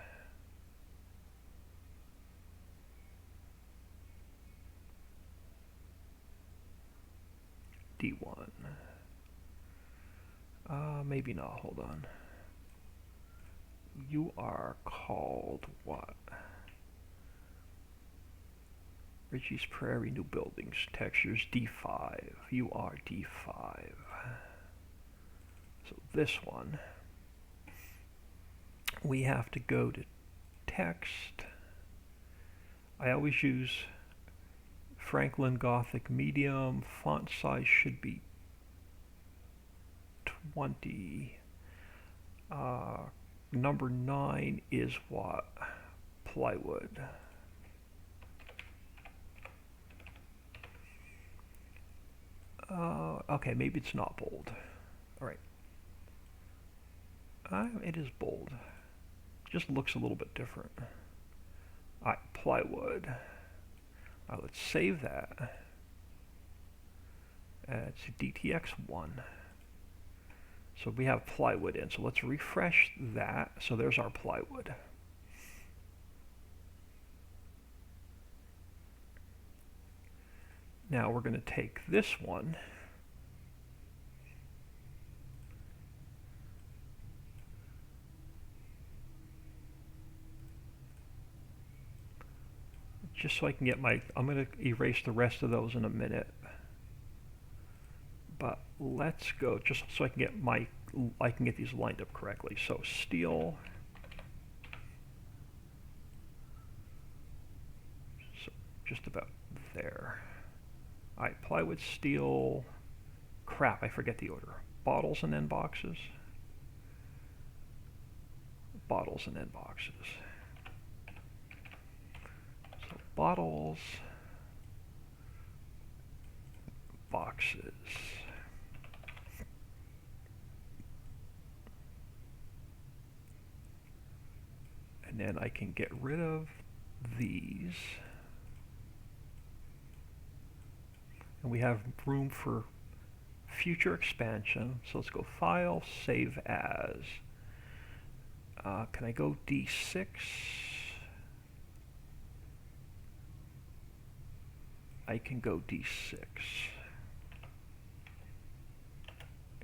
D1. Maybe not, hold on. You are called what? Ritchie's Prairie, New Buildings, Textures, D5. You are D5. So this one, we have to go to text. I always use Franklin Gothic medium. Font size should be 20. Number 9 is what? Plywood. Okay, maybe it's not bold. Alright. It is bold. Just looks a little bit different. Alright, plywood. Alright, let's save that. It's DTX1. So we have plywood in. So let's refresh that. So there's our plywood. Now we're going to take this one just so I can get my, I'm going to erase the rest of those in a minute. But let's go just so I can get I can get these lined up correctly. So steel, so just about there. Alright, plywood, steel, crap, I forget the order. Bottles and then boxes. Bottles and then boxes. So bottles, boxes. And then I can get rid of these. And we have room for future expansion. So let's go File, Save As. Can I go D6? I can go D6.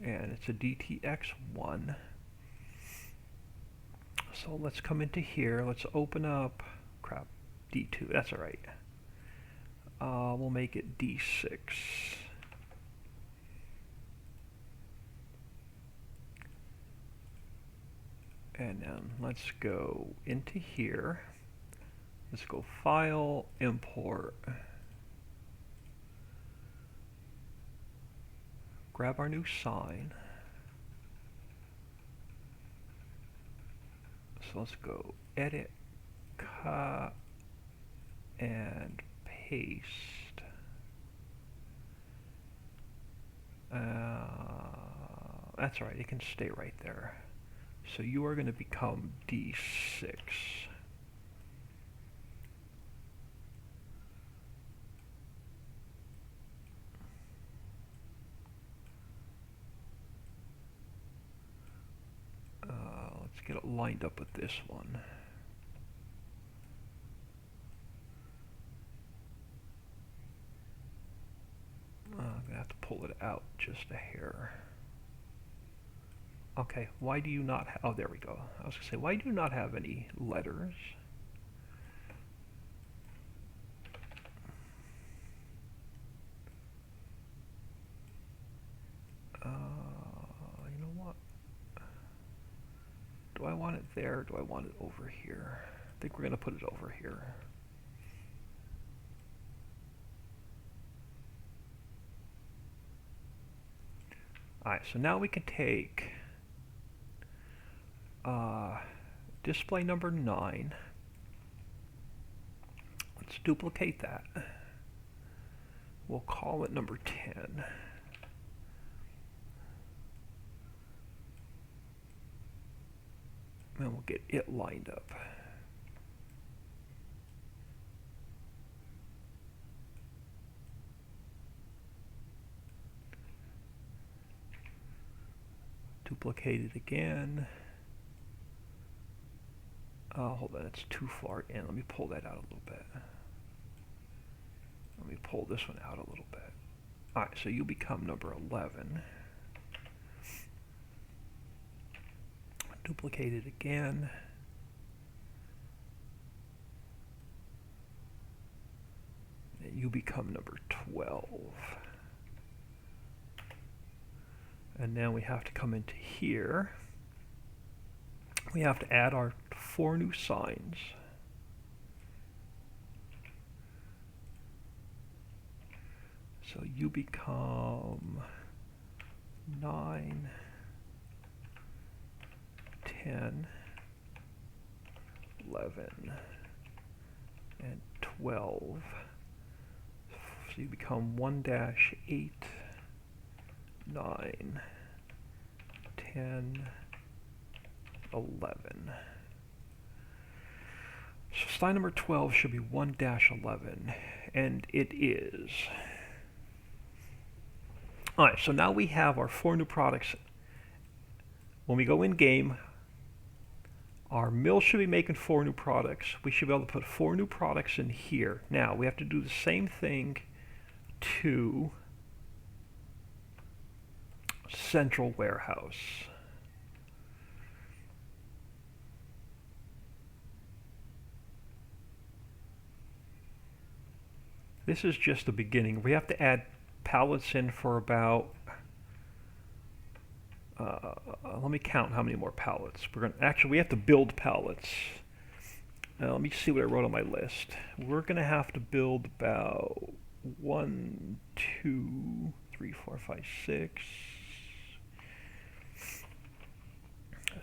And it's a DTX1. So let's come into here. Let's open up, crap, D2. That's all right. We'll make it D6. And then let's go into here. Let's go File, Import. Grab our new sign. So let's go Edit, Cut, and Paste. That's all right, it can stay right there. So you are going to become D6. Let's get it lined up with this one. I'm going to have to pull it out just a hair. Okay, why do you not have, oh, there we go. I was going to say, why do you not have any letters? You know what? Do I want it there, or do I want it over here? I think we're going to put it over here. Alright, so now we can take display number 9. Let's duplicate that. We'll call it number 10. And we'll get it lined up. Duplicate it again. Hold on, it's too far in. Let me pull that out a little bit. Let me pull this one out a little bit. Alright, so you become number 11. Duplicate it again. And you become number 12. And now we have to come into here. We have to add our 4 new signs. So you become 9, 10, 11, and 12. So you become 1-8, 9, 10, 11. So sign number 12 should be 1-11, and it is. Alright, so now we have our 4 new products. When we go in game, our mill should be making 4 new products. We should be able to put 4 new products in here. Now, we have to do the same thing to central warehouse. This is just the beginning. We have to add pallets in for about, let me count how many more pallets. Actually, we have to build pallets. Let me see what I wrote on my list. We're going to have to build about 1, 2, 3, 4, 5, 6,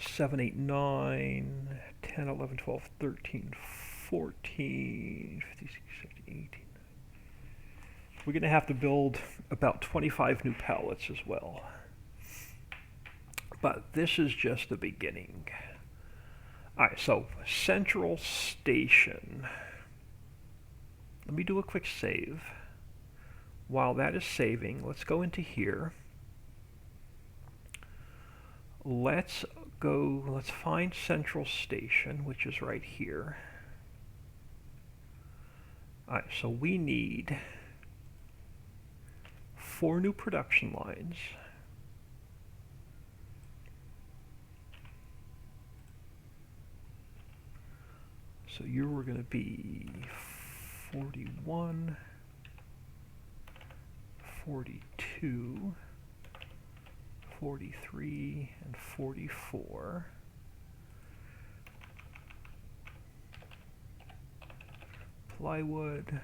7, 8, 9, 10, 11, 12, 13, 14, 15, 16, 17, 18. We're going to have to build about 25 new pallets as well. But this is just the beginning. Alright, so Central Station. Let me do a quick save. While that is saving, let's go into here. Let's find Central Station, which is right here. Alright, so we need 4 new production lines. So you were going to be 41, 42, 43, and 44. Plywood,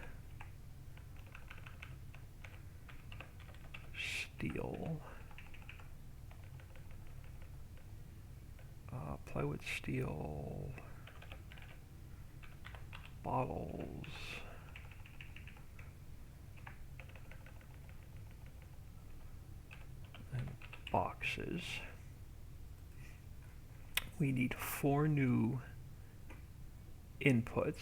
steel, plywood, steel, bottles, and boxes. We need 4 new inputs.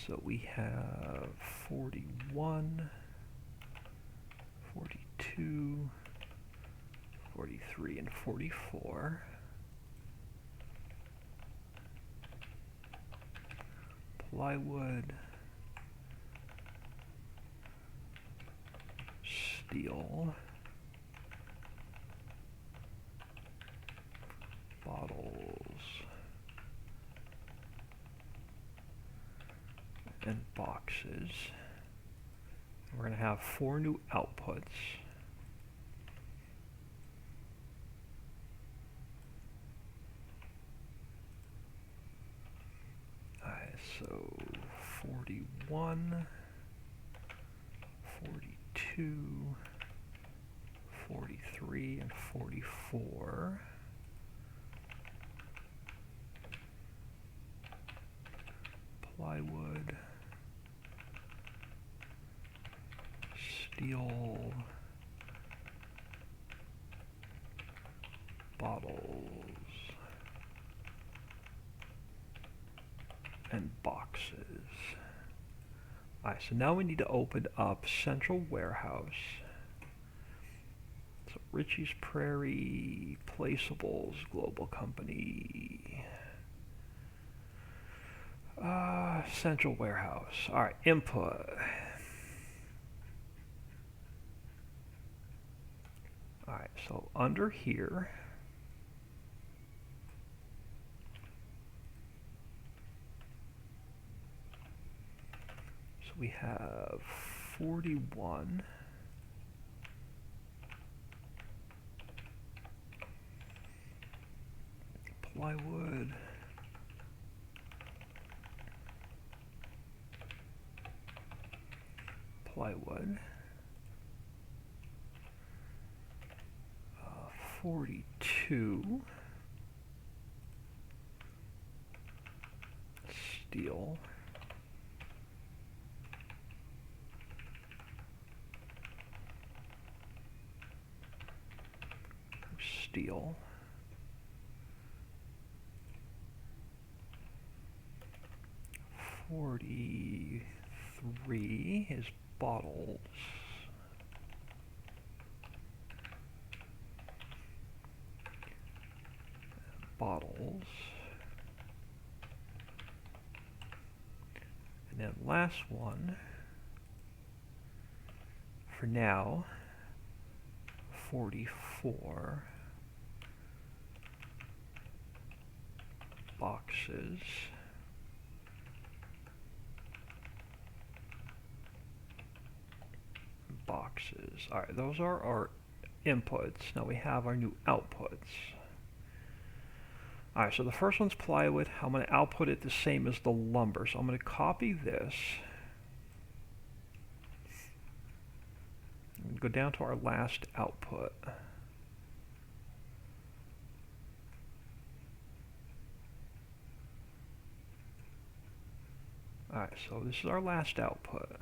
So we have 41, 42, 43, and 44. Plywood, steel, bottles, and boxes. We're going to have 4 new outputs. So 41, 42, 43, and 44. Plywood, steel, bottles, and boxes. Alright, so now we need to open up Central Warehouse. So Richie's Prairie, Placeables, Global Company. Central Warehouse. Alright, input. Alright, so under here, we have 41, plywood, plywood, 42, steel, steel, 43 is bottles, bottles, and then last one for now, 44 boxes, boxes. Alright, those are our inputs. Now we have our new outputs. Alright, so the first one's plywood. I'm going to output it the same as the lumber. So I'm going to copy this. And go down to our last output. Alright, so this is our last output.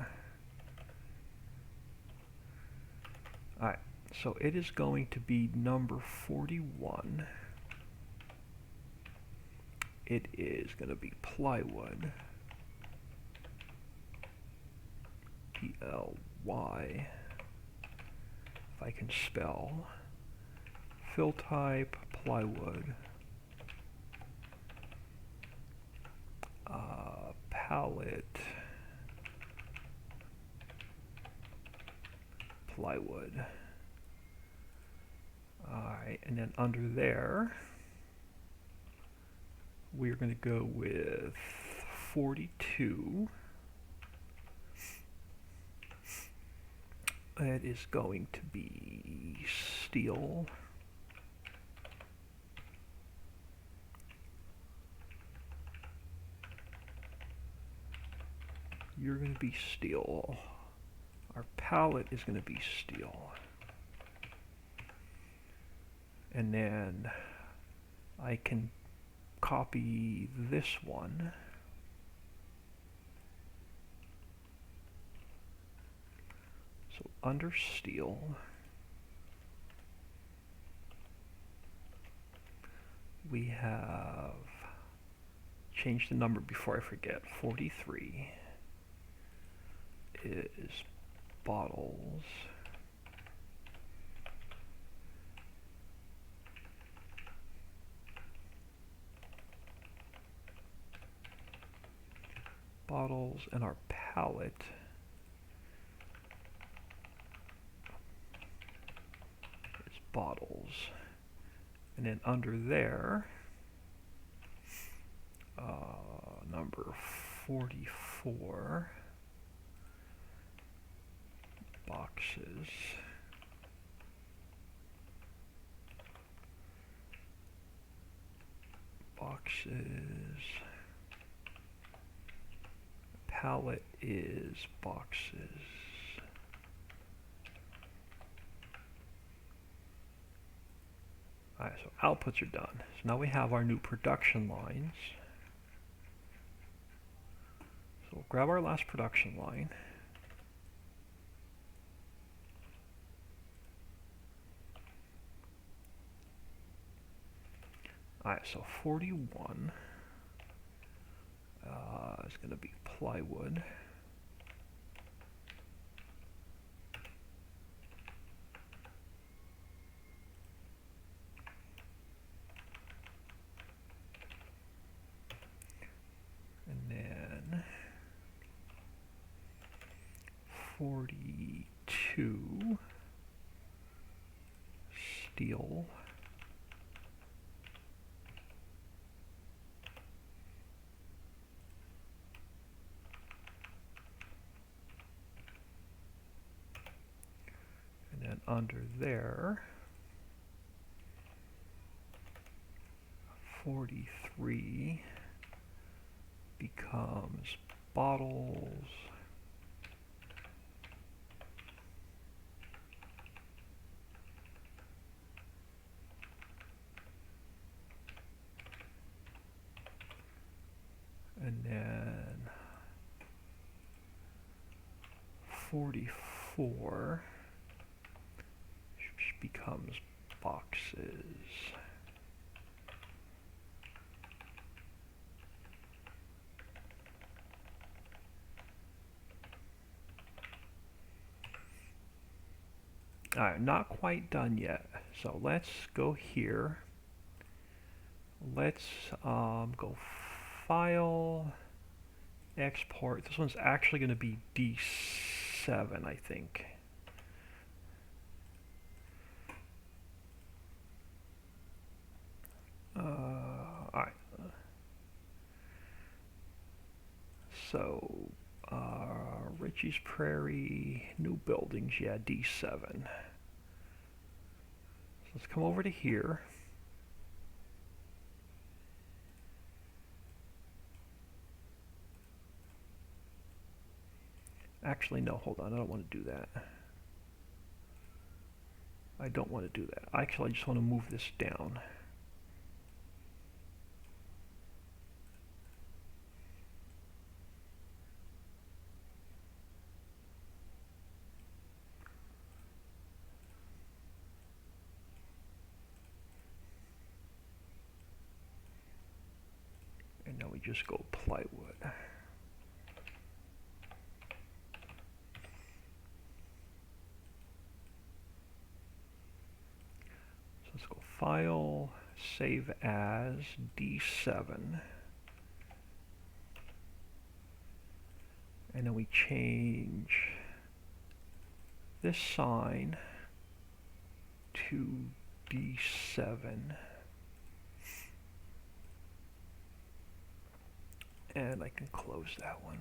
Alright, so it is going to be number 41. It is going to be plywood. P-L-Y. If I can spell. Fill type, plywood. Pallet. Plywood. Alright, and then under there, we're going to go with 42. It is going to be steel. You're going to be steel. Our pallet is going to be steel. And then I can copy this one. So under steel, we have changed the number before I forget. 43 is bottles. Bottles, and our pallet is bottles. And then under there, number 44, boxes. Boxes. Pallet is boxes. Alright, so outputs are done. So now we have our new production lines. So we'll grab our last production line. Alright, so 41 is going to be plywood. And then 42 steel. And under there, 43 becomes bottles. And then 44 becomes boxes. Alright, not quite done yet. So let's go here. Let's go File, Export. This one's actually going to be D7, I think. Alright. So, Richie's Prairie, new buildings, yeah, D7. So let's come over to here. Actually, no, hold on, I don't want to do that. I don't want to do that. Actually, I just want to move this down. we just go plywood. So let's go File, Save As, D7. And then we change this sign to D7. And I can close that one.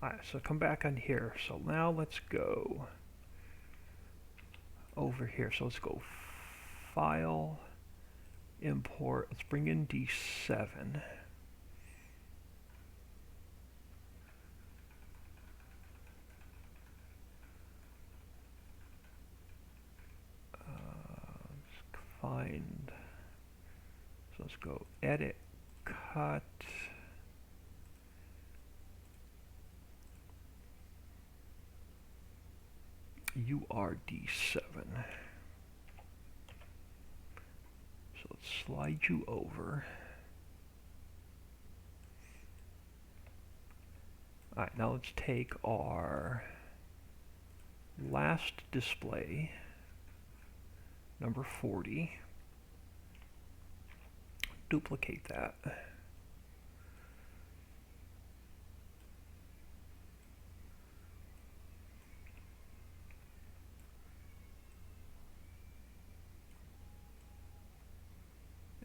Alright, so come back on here. So now let's go over here. So let's go File, Import. Let's bring in D7. Find. So let's go Edit, Cut. URD7. So let's slide you over. Alright, now let's take our last display, number 40, duplicate that.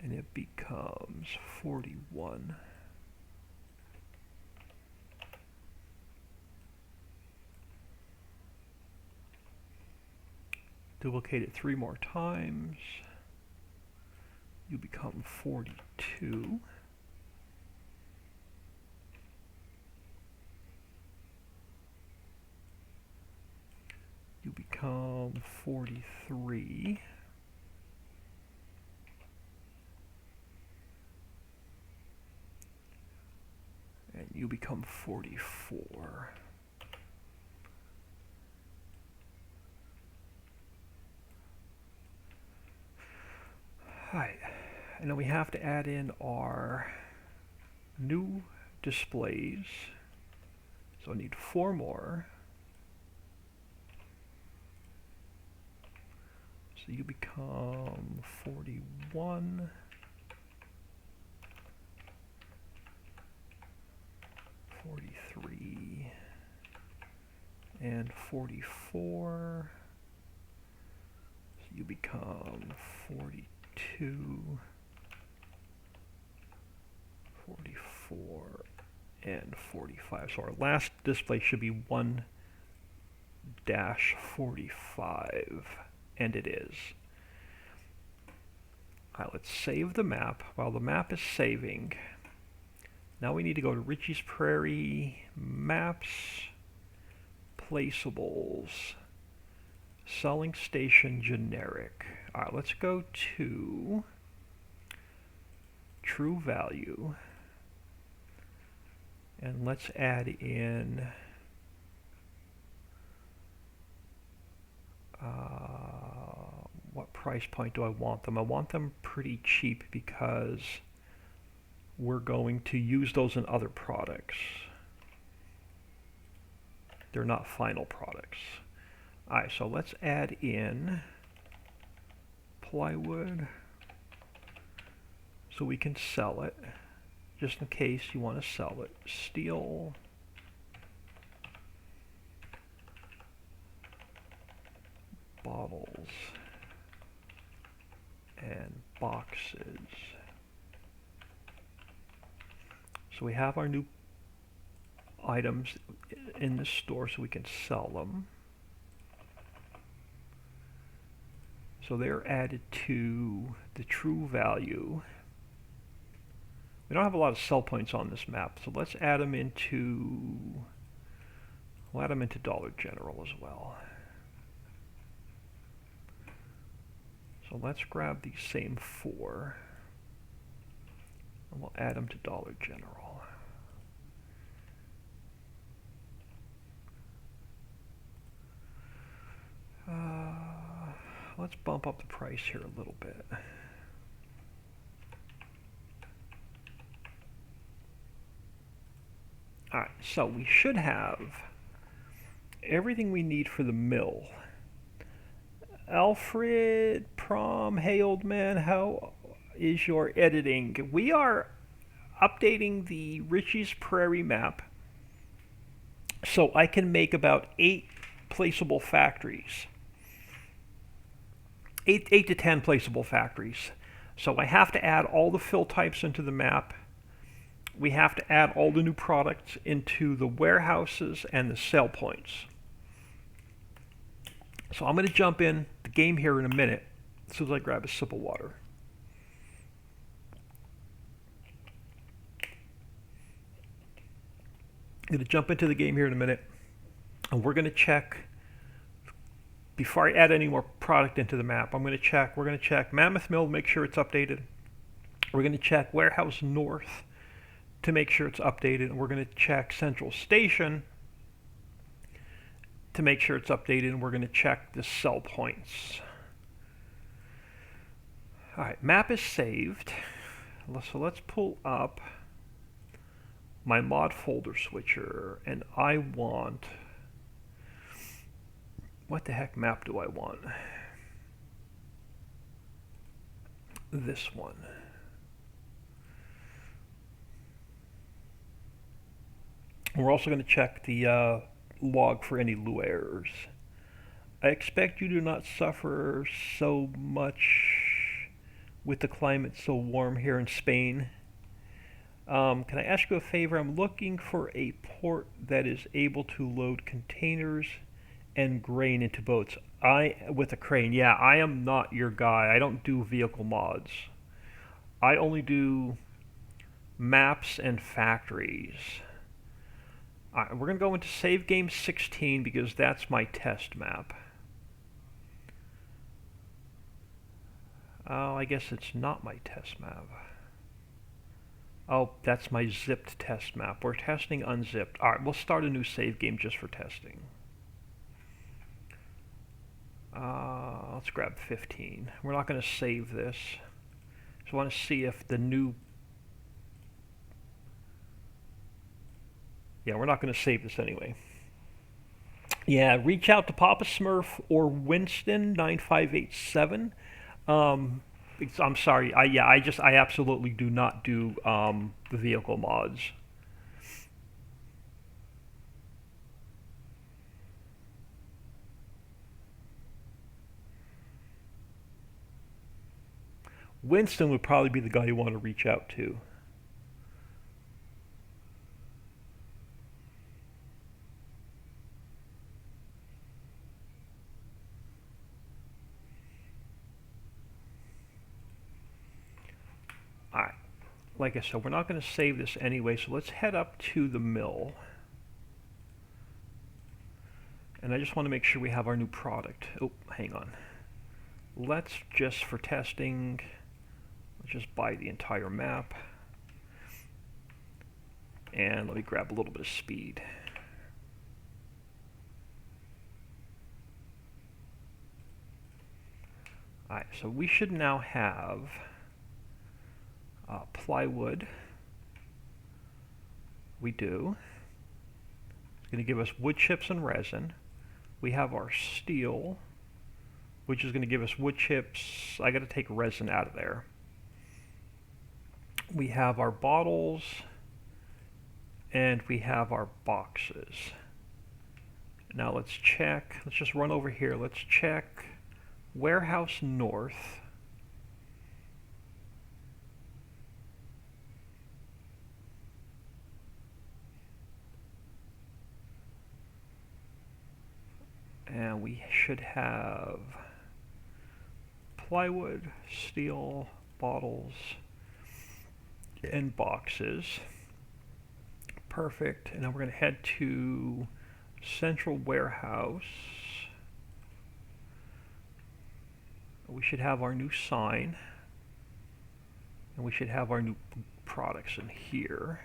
And it becomes 41. Duplicate it 3 more times. You become 42. You become 43. And you become 44. Alright, and then we have to add in our new displays. So I need 4 more. So you become 41. 43 and 44. So you become 42, 44, and 45. So our last display should be 1-45, and it is. Alright, let's save the map. While the map is saving, now we need to go to Richie's Prairie, Maps, Placeables, Selling Station Generic. Alright, let's go to True Value, and let's add in what price point do I want them? I want them pretty cheap because we're going to use those in other products. They're not final products. Alright, so let's add in plywood so we can sell it, just in case you want to sell it. Steel, bottles, and boxes. So we have our new items in the store so we can sell them. So they're added to the true value. We don't have a lot of sell points on this map, so let's add them into, we'll add them into Dollar General as well. So let's grab these same 4 and we'll add them to Dollar General. Let's bump up the price here a little bit. Alright, so we should have everything we need for the mill. Alfred, Prom, hey old man, how is your editing? We are updating the Richie's Prairie map so I can make about 8 placeable factories. 8 to 10 placeable factories. So I have to add all the fill types into the map. We have to add all the new products into the warehouses and the sell points. So I'm going to jump in the game here in a minute as soon as I grab a sip of water. I'm going to jump into the game here in a minute, and we're going to check, before I add any more product into the map, we're going to check Mammoth Mill to make sure it's updated. We're going to check Warehouse North to make sure it's updated, and we're going to check Central Station to make sure it's updated, and we're going to check the sell points. Alright, map is saved. So let's pull up my mod folder switcher, and I want, what the heck map do I want? This one. We're also going to check the log for any Lua errors. I expect you do not suffer so much with the climate so warm here in Spain. Can I ask you a favor? I'm looking for a port that is able to load containers and grain into boats. With a crane. Yeah, I am not your guy. I don't do vehicle mods. I only do maps and factories. Alright, we're going to go into save game 16 because that's my test map. Oh, I guess it's not my test map. Oh, that's my zipped test map. We're testing unzipped. Alright, we'll start a new save game just for testing. Let's grab 15. We're not going to save this. Just want to see if the new... Yeah, we're not going to save this anyway. Yeah, reach out to Papa Smurf or Winston9587. I'm sorry. I absolutely do not do the vehicle mods. Winston would probably be the guy you want to reach out to. Alright, like I said, we're not going to save this anyway, so let's head up to the mill. And I just want to make sure we have our new product. Oh, hang on. Let's just, for testing, let's just buy the entire map. And let me grab a little bit of speed. Alright, so we should now have plywood. We do. It's going to give us wood chips and resin. We have our steel, which is going to give us wood chips. I got to take resin out of there. We have our bottles, and we have our boxes. Now let's check. Let's just run over here. Let's check Warehouse North. And we should have plywood, steel, bottles, and boxes. Perfect. And now we're going to head to Central Warehouse. We should have our new sign. And we should have our new products in here.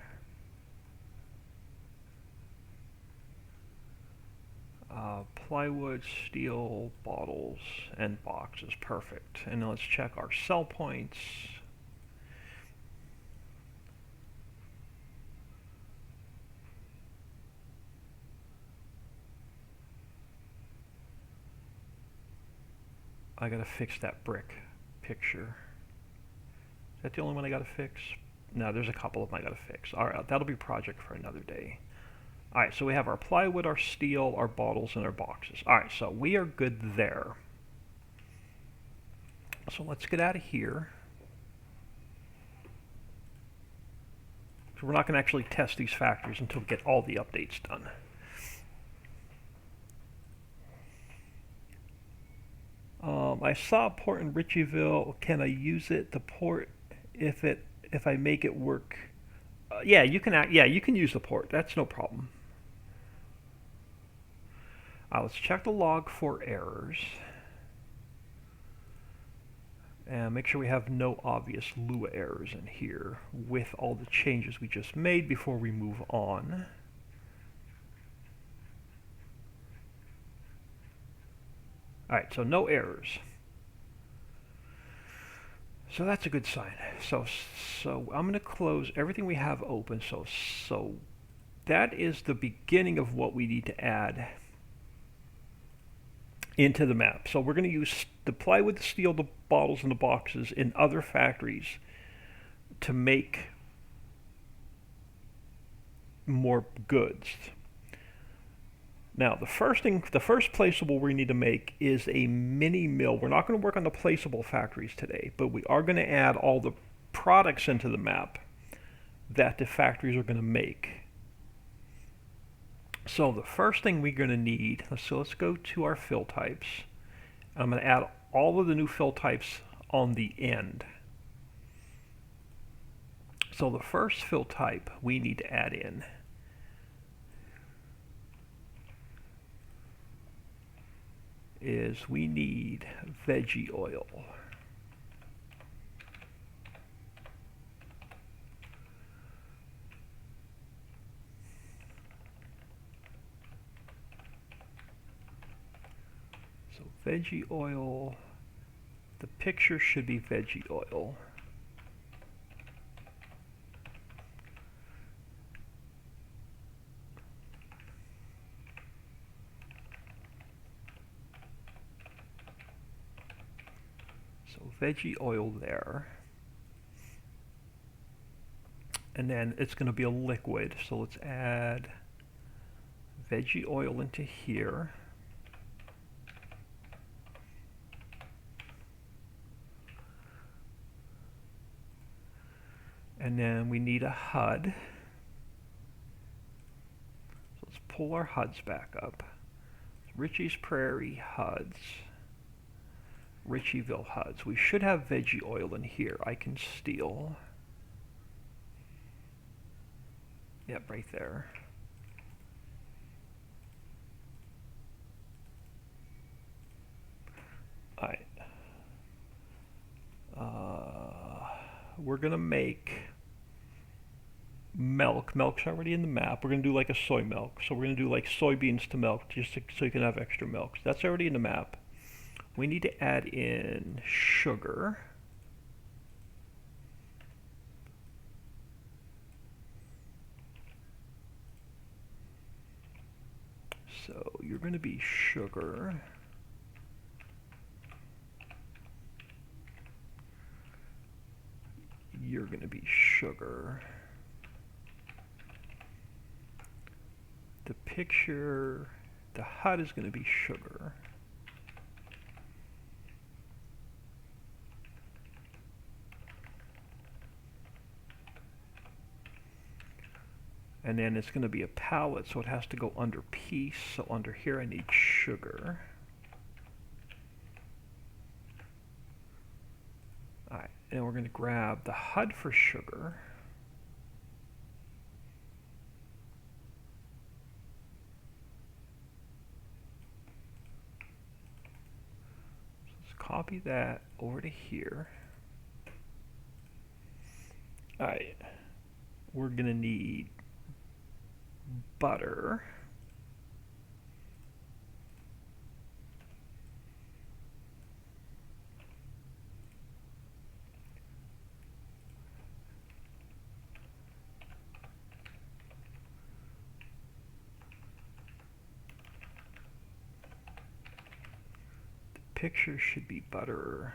Plywood, steel, bottles, and boxes. Perfect. And now let's check our sell points. I gotta fix that brick picture. Is that the only one I gotta fix? No, there's a couple of them I gotta fix. Alright, that'll be a project for another day. Alright, so we have our plywood, our steel, our bottles, and our boxes. Alright, so we are good there. So let's get out of here. So we're not going to actually test these factories until we get all the updates done. I saw a port in Ritchieville. Can I use it? The port, if I make it work. Yeah, you can use the port. That's no problem. Let's check the log for errors. And make sure we have no obvious Lua errors in here with all the changes we just made before we move on. Alright, so no errors. So that's a good sign. So I'm going to close everything we have open. So that is the beginning of what we need to add into the map. So we're going to use the plywood, the steel, the bottles, and the boxes in other factories to make more goods. Now, the first placeable we need to make is a mini mill. We're not going to work on the placeable factories today, but we are going to add all the products into the map that the factories are going to make. So the first thing we're going to need, let's go to our fill types. I'm going to add all of the new fill types on the end. So the first fill type we need to add in is we need veggie oil. Veggie oil, the picture should be veggie oil. So veggie oil there. And then it's going to be a liquid, so let's add veggie oil into here. And then we need a HUD. So let's pull our HUDs back up. Ritchie's Prairie HUDs. Ritchieville HUDs. We should have veggie oil in here. I can steal. Yep, right there. Alright. We're going to make milk. Milk's already in the map. We're going to do like a soy milk. So we're going to do like soybeans to milk so you can have extra milk. So that's already in the map. We need to add in sugar. So you're going to be sugar. You're going to be sugar. The picture, the HUD is going to be sugar. And then it's going to be a pallet, so it has to go under piece. So under here I need sugar. Alright, and we're going to grab the HUD for sugar. So let's copy that over to here. Alright, we're going to need butter. picture should be butter.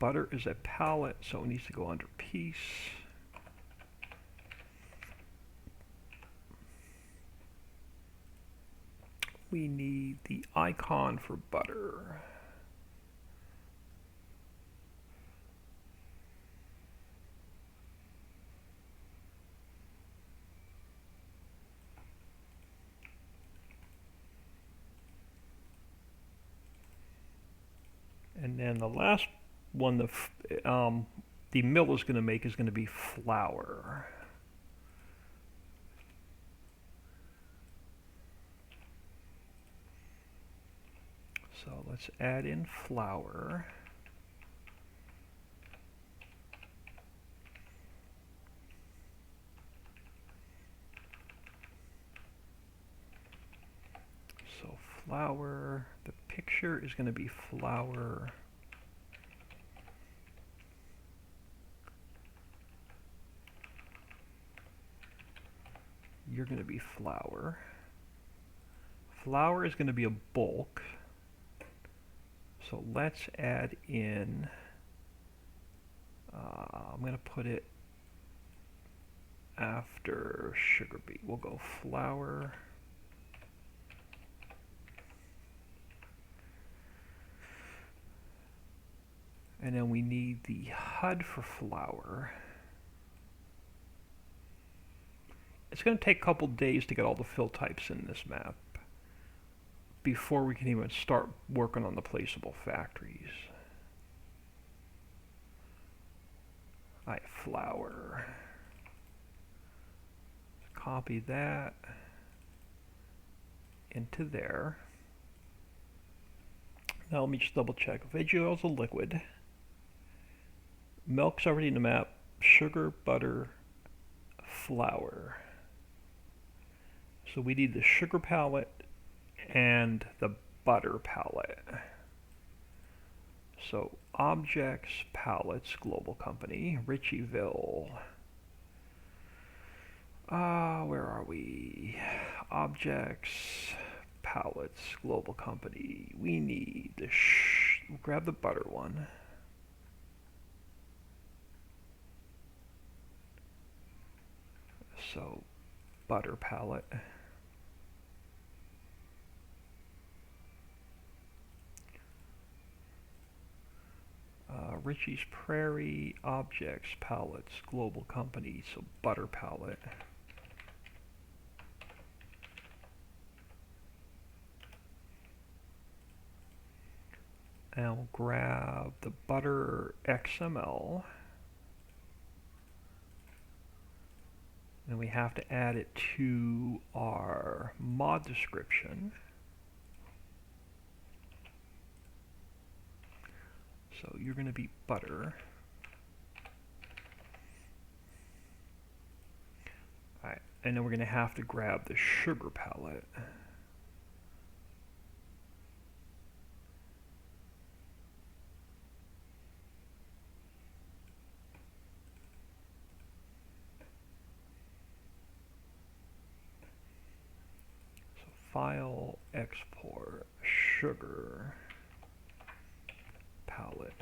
Butter is a palette, so it needs to go under piece. We need the icon for butter. And then the last one the mill is going to make is going to be flour. So let's add in flour. So flour, the picture is going to be flour. You're going to be flour. Flour is going to be a bulk. So let's add in, I'm going to put it after sugar beet. We'll go flour. And then we need the HUD for flour. It's going to take a couple days to get all the fill types in this map before we can even start working on the placeable factories. Alright, flour. Copy that into there. Now let me just double check. Veggie oil is a liquid. Milk's already in the map. Sugar, butter, flour. So we need the sugar palette and the butter palette. So objects, pallets, global company, Ritchieville. Where are we? Objects, pallets, global company. We need the we'll grab the butter one. So butter palette. Richie's Prairie, objects, pallets, global company, so butter palette. And we'll grab the butter XML. And we have to add it to our mod description. So you're going to be butter. Alright, and then we're going to have to grab the sugar palette. So file, export, sugar palette.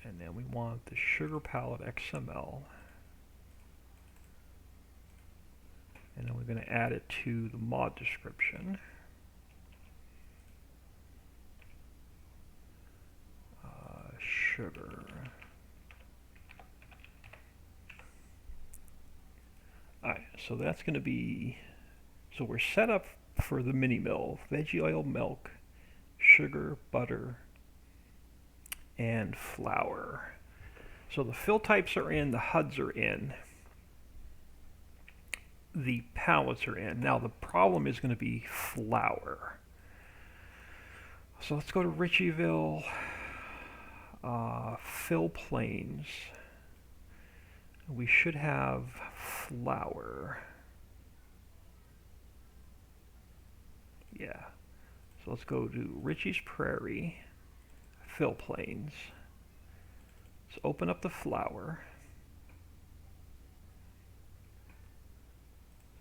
And then we want the sugar palette XML. And then we're going to add it to the mod description. Sugar. Alright, so that's going to be, so we're set up for the mini mill. Veggie oil, milk, sugar, butter, and flour. So the fill types are in, the HUDs are in, the pallets are in. Now the problem is going to be flour. So let's go to Ritchieville, fill planes. We should have flour. Yeah. So let's go to Richie's Prairie, fill planes. Let's open up the flower.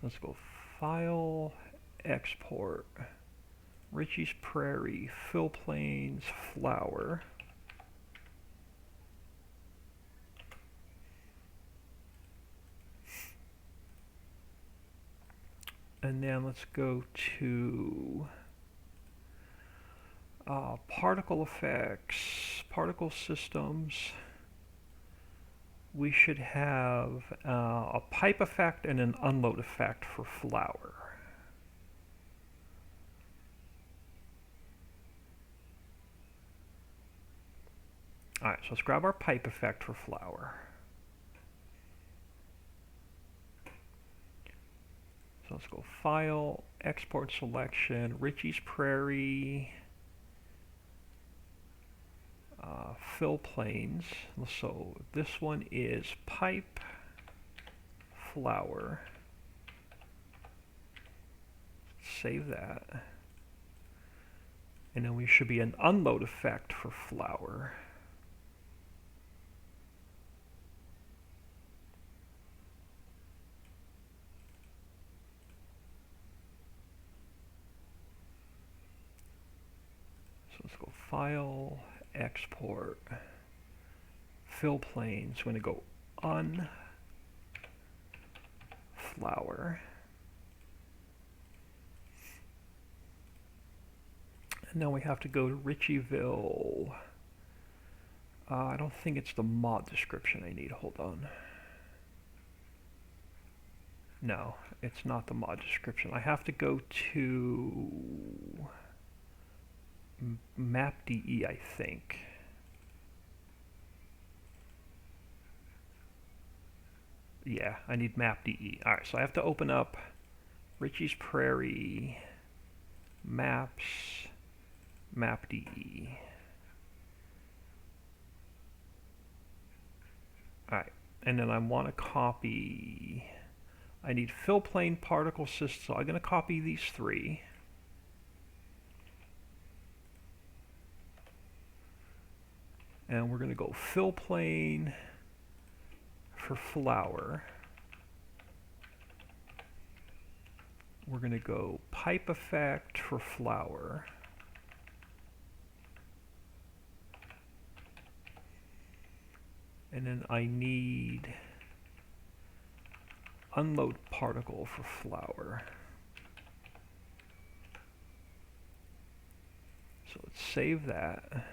Let's go File, Export, Richie's Prairie, Fill Planes, Flower. And then let's go to particle effects, particle systems. We should have a pipe effect and an unload effect for flower. Alright, so let's grab our pipe effect for flower. So let's go File, Export Selection, Richie's Prairie, Fill Planes. So this one is pipe, flower. Save that. And then we should be an unload effect for flower. So let's go File, Export, Fill Planes. We're going to go Flower. And now we have to go to Richieville. I don't think it's the mod description I need. Hold on. No, it's not the mod description. I have to go to map.de, I think. Yeah, I need map.de. Alright, so I have to open up Richie's Prairie, Maps, map.de. Alright, and then I want to copy, I need fill plane particle system, so I'm going to copy these three. And we're going to go fill plane for flower. We're going to go pipe effect for flower. And then I need unload particle for flower. So let's save that.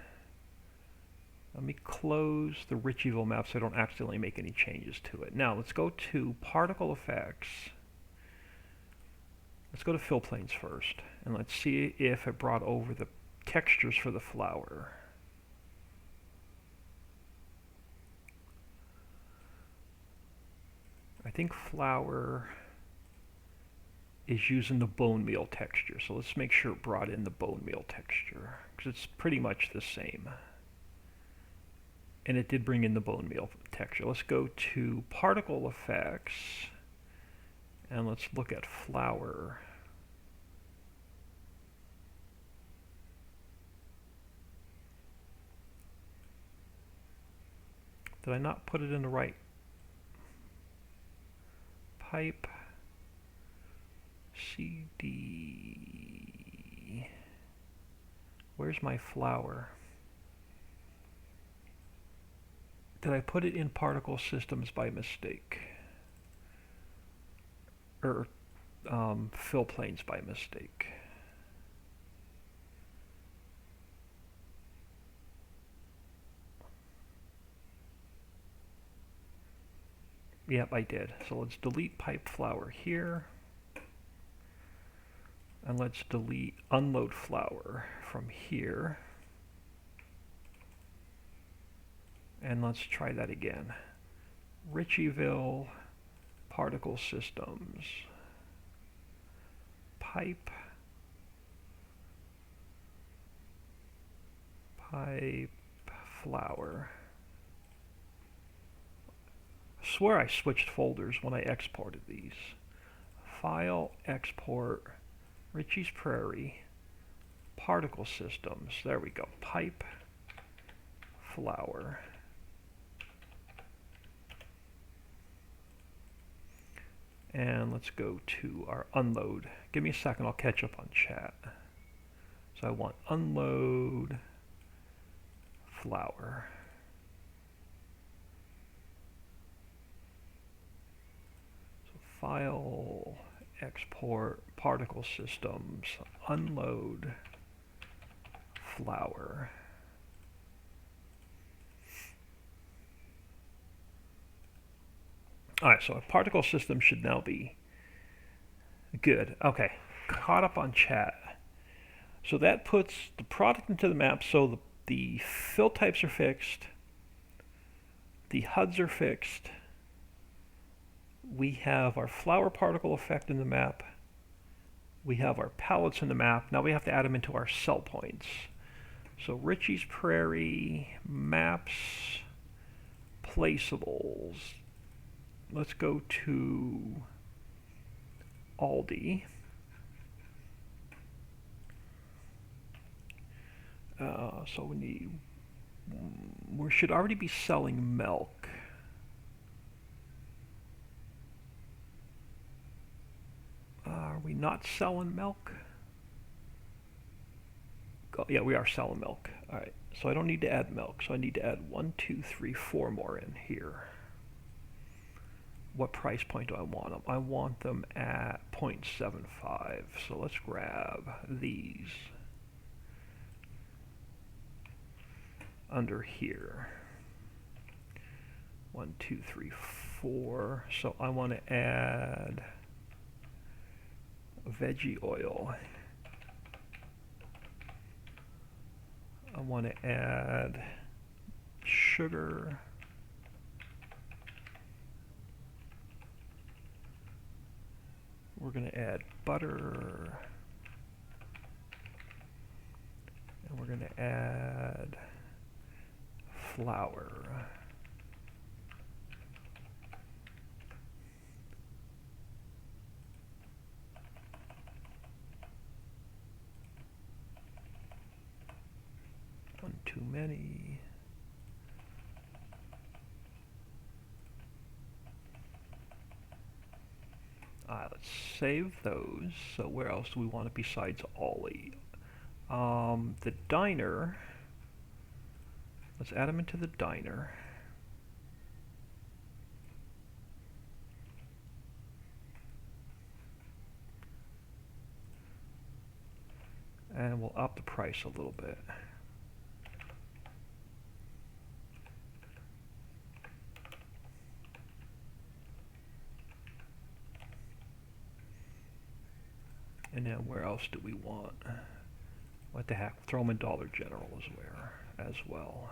Let me close the Richieville map so I don't accidentally make any changes to it. Now let's go to particle effects. Let's go to fill planes first, and let's see if it brought over the textures for the flower. I think flower is using the bone meal texture, so let's make sure it brought in the bone meal texture, because it's pretty much the same. And it did bring in the bone meal texture. Let's go to particle effects, and let's look at flower. Did I not put it in the right pipe? CD. Where's my flower? Did I put it in particle systems by mistake? Or fill planes by mistake? Yep, I did. So let's delete pipe flower here. And let's delete unload flower from here. And let's try that again. Richieville, particle systems, pipe, flower. I swear I switched folders when I exported these. File, export, Richie's Prairie, particle systems. There we go. Pipe, flour. And let's go to our unload. Give me a second, I'll catch up on chat. So I want unload flour. So file, export, particle systems, unload flour. All right, so a particle system should now be good. Okay, caught up on chat. So that puts the product into the map, so the fill types are fixed, the HUDs are fixed, we have our flour particle effect in the map, we have our pallets in the map. Now we have to add them into our cell points. So Richie's Prairie, maps, placeables. Let's go to Aldi. So we should already be selling milk. Are we not selling milk? Oh, yeah, we are selling milk. All right, so I don't need to add milk. So I need to add 1, 2, 3, 4 more in here. What price point do I want them? I want them at 0.75. So let's grab these under here. 1, 2, 3, 4. So I want to add veggie oil. I want to add sugar. We're going to add butter. And we're going to add flour. One too many. Let's save those. So where else do we want it besides Ollie? The diner. Let's add them into the diner. And we'll up the price a little bit. And then where else do we want? What the heck? Throw them in Dollar General as well.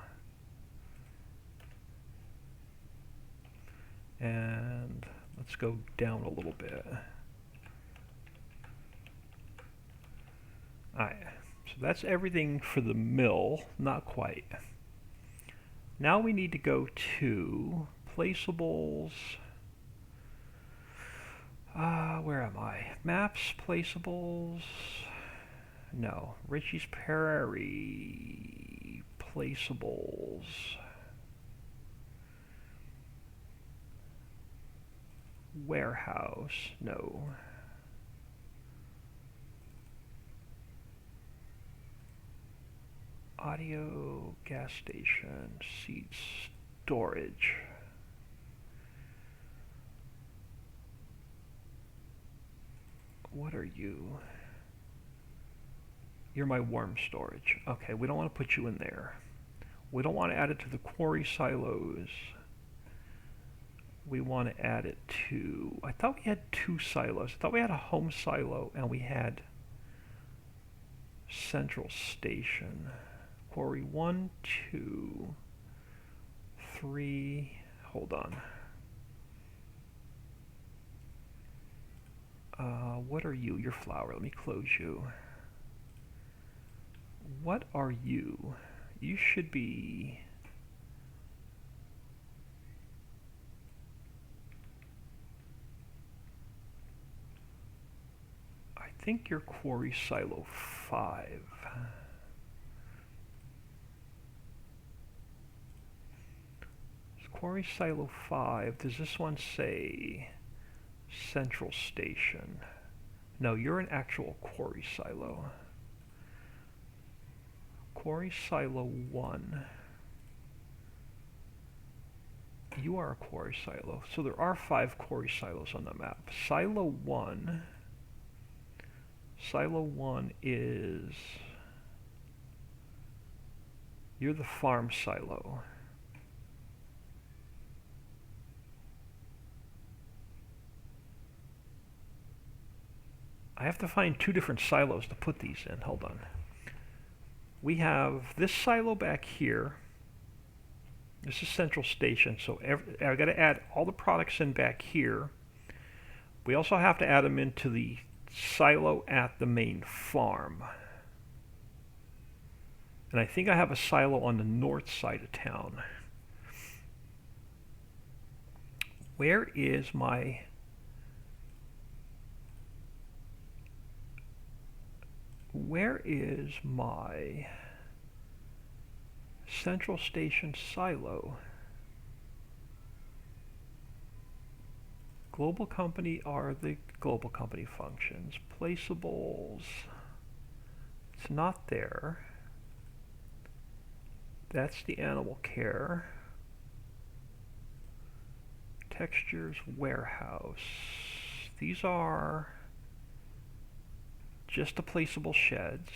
And let's go down a little bit. Alright, so that's everything for the mill. Not quite. Now we need to go to placeables. Where am I? Maps, placeables. No. Richie's Prairie. Placeables. Warehouse. No. Audio, gas station, seats, storage. What are you? You're my worm storage. Okay, we don't want to put you in there. We don't want to add it to the quarry silos. We want to add it to... I thought we had 2 silos. I thought we had a home silo and we had central station. Quarry 1, 2, 3... Hold on. What are you? Your flour. Let me close you. What are you? You should be... I think you're quarry silo 5. Quarry Silo 5. Does this one say Central Station? No, you're an actual quarry silo. Quarry Silo 1. You are a quarry silo. So there are 5 quarry silos on the map. Silo 1. Silo 1 is... You're the farm silo. I have to find 2 different silos to put these in. Hold on. We have this silo back here. This is Central Station, so I've got to add all the products in back here. We also have to add them into the silo at the main farm. And I think I have a silo on the north side of town. Where is my... Where is my Central Station silo? Global company are the global company functions. Placeables. It's not there. That's the animal care. Textures warehouse. These are just the placeable sheds.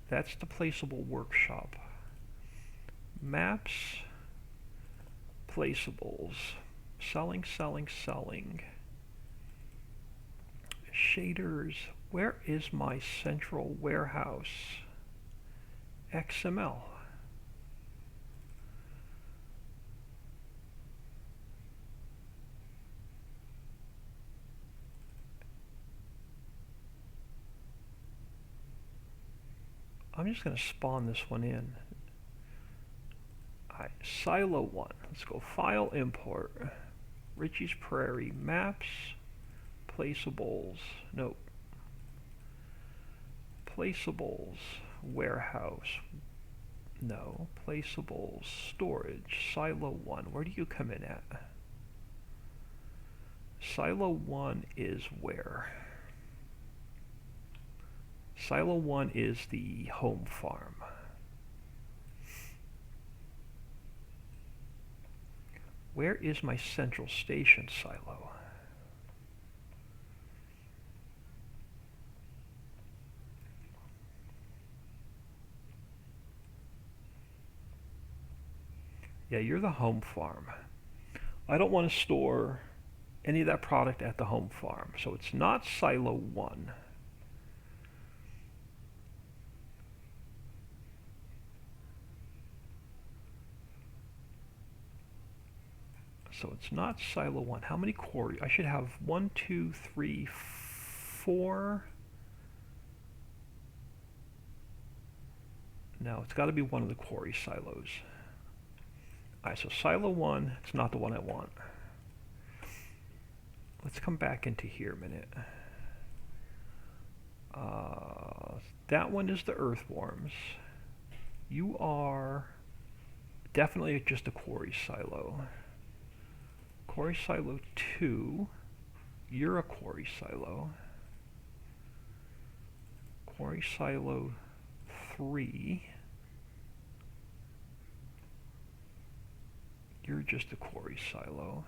That's the placeable workshop. Maps, placeables, selling, selling, selling. Shaders, where is my central warehouse? XML. I'm just going to spawn this one in. Alright, Silo 1. Let's go File, Import. Richie's Prairie, Maps, Placeables. Nope. Placeables, Warehouse. No. Placeables, Storage. Silo 1. Where do you come in at? Silo 1 is where? Silo 1 is the home farm. Where is my Central Station silo? Yeah, you're the home farm. I don't want to store any of that product at the home farm, so it's not Silo 1. So it's not Silo 1. How many quarry? I should have 1, 2, 3, 4. No, it's got to be one of the quarry silos. Alright, so Silo 1, it's not the one I want. Let's come back into here a minute. That one is the earthworms. You are definitely just a quarry silo. Quarry Silo 2, you're a quarry silo. Quarry Silo 3, you're just a quarry silo.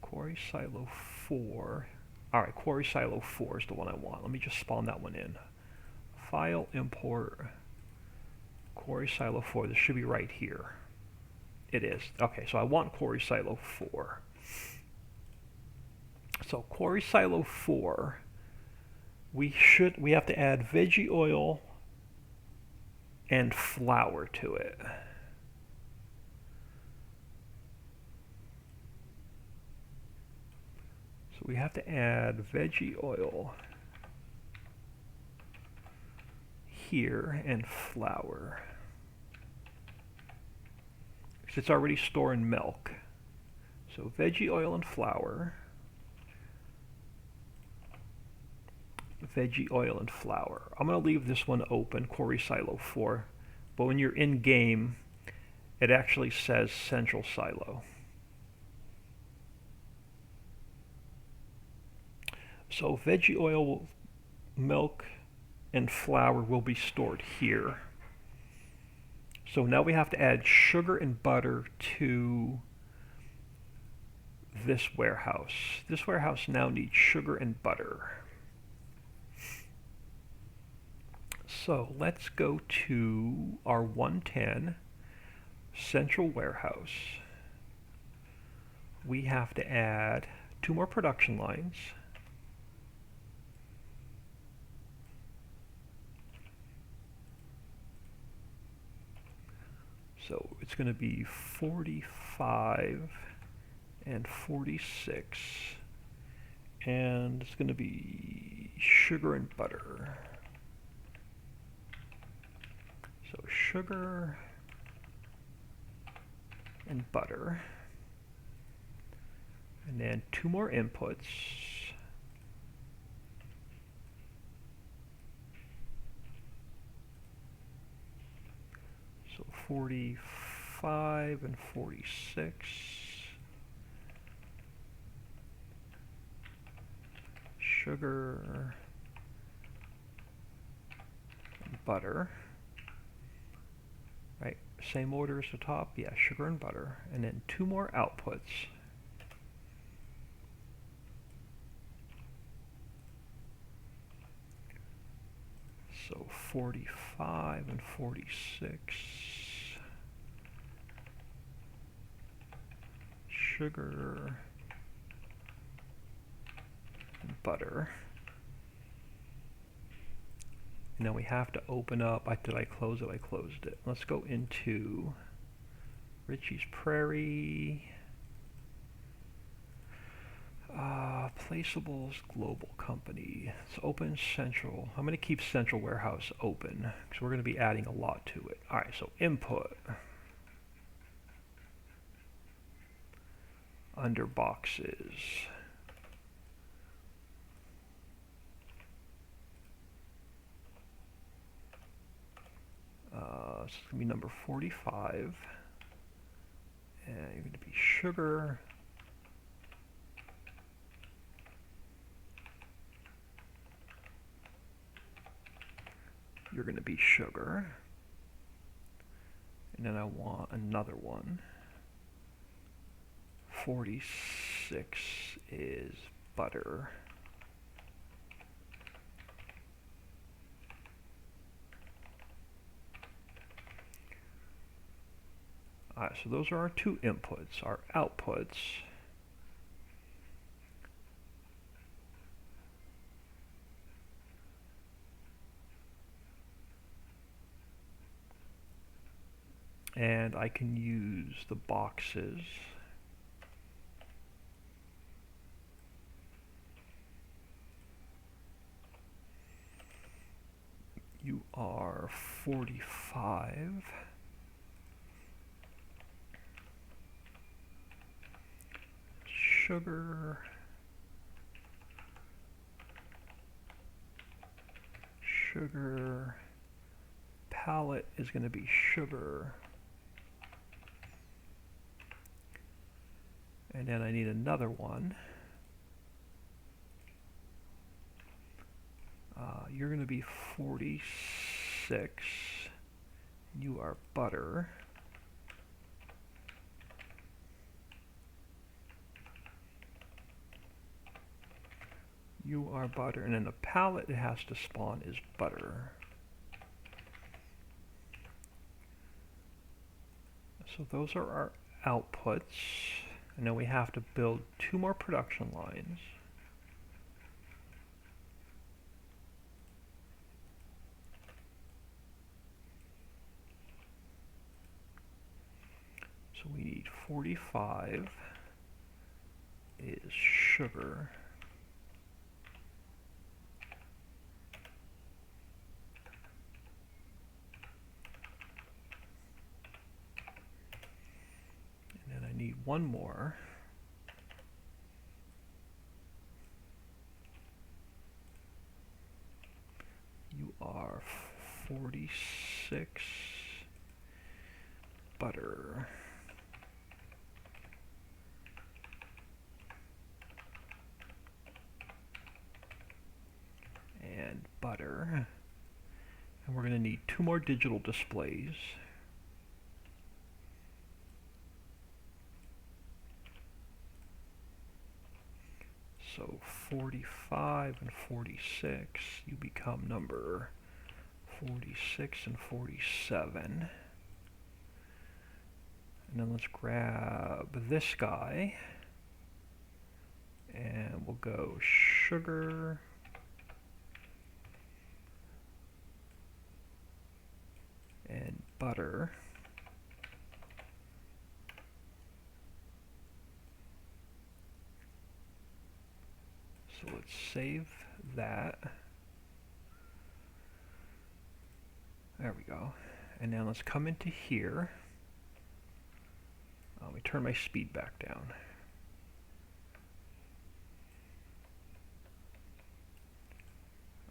Quarry Silo 4, alright, Quarry Silo 4 is the one I want. Let me just spawn that one in. File, Import, Quarry Silo 4, this should be right here. It is. Okay, so I want Quarry Silo 4. So Quarry Silo 4, we have to add veggie oil and flour to it. So we have to add veggie oil here and flour. It's already storing milk. So veggie oil and flour. Veggie oil and flour. I'm going to leave this one open, Quarry Silo 4. But when you're in game, it actually says central silo. So veggie oil, milk, and flour will be stored here. So now we have to add sugar and butter to this warehouse. This warehouse now needs sugar and butter. So let's go to our 110 central warehouse. We have to add 2 more production lines. So it's going to be 45 and 46, and it's going to be sugar and butter. So sugar and butter, and then 2 more inputs. So 45 and 46. Sugar and butter. Right, same order as the top. Yeah, sugar and butter. And then 2 more outputs. So 45 and 46. Sugar and butter. And then we have to open up. Did I close it? I closed it. Let's go into Richie's Prairie. Placeables Global Company. It's open central. I'm going to keep central warehouse open because we're going to be adding a lot to it. All right, so input. Under boxes. So it's going to be number 45. And you're going to be sugar. You're going to be sugar. And then I want another one. 46 is butter. Alright, so those are our 2 inputs. Our outputs. And I can use the boxes. You are 45. Sugar. Sugar. Pallet is going to be sugar. And then I need another one. You're going to be 46. You are butter. You are butter. And then the pallet it has to spawn is butter. So those are our outputs. And then we have to build 2 more production lines. So we need 45 is sugar. And then I need one more. You are 46. butter. And butter. And we're going to need 2 more digital displays. So 45 and 46, you become number 46 and 47. And then let's grab this guy. And we'll go sugar. And butter. So let's save that. There we go. And now let's come into here. Let me turn my speed back down.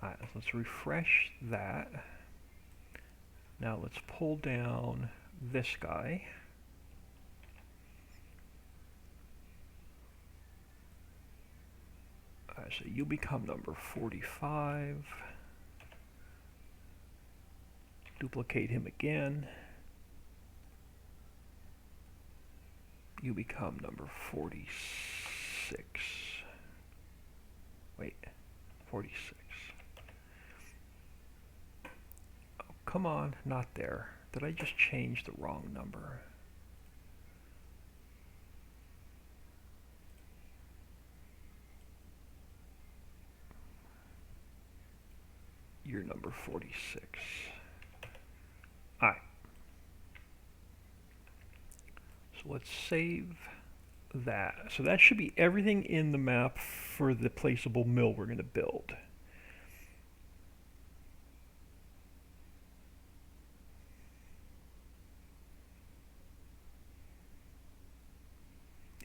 Alright, let's refresh that. Now let's pull down this guy. So you become number 45. Duplicate him again. You become number 46. Wait, 46. Oh, come on, not there. Did I just change the wrong number? You're number 46. Alright. So let's save that. So that should be everything in the map for the placeable mill we're going to build.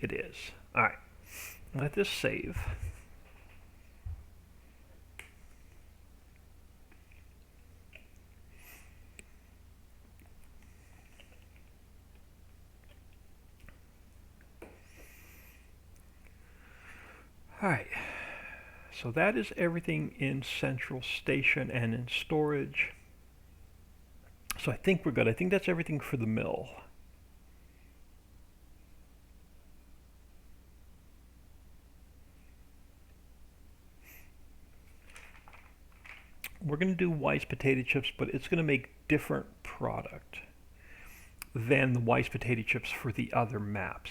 It is. Alright. Let this save. Alright, so that is everything in Central Station and in storage. So I think we're good. I think that's everything for the mill. We're going to do Weis potato chips, but it's going to make different product than the Weis potato chips for the other maps.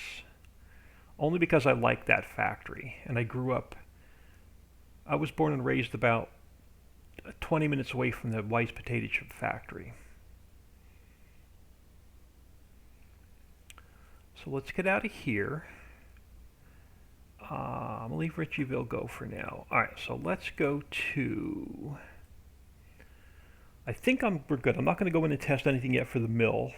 Only because I like that factory, and I was born and raised about 20 minutes away from the Weis potato chip factory. So let's get out of here. I'm going to leave Ritchieville go for now. Alright, so let's go to... I think we're good. I'm not going to go in and test anything yet for the mill.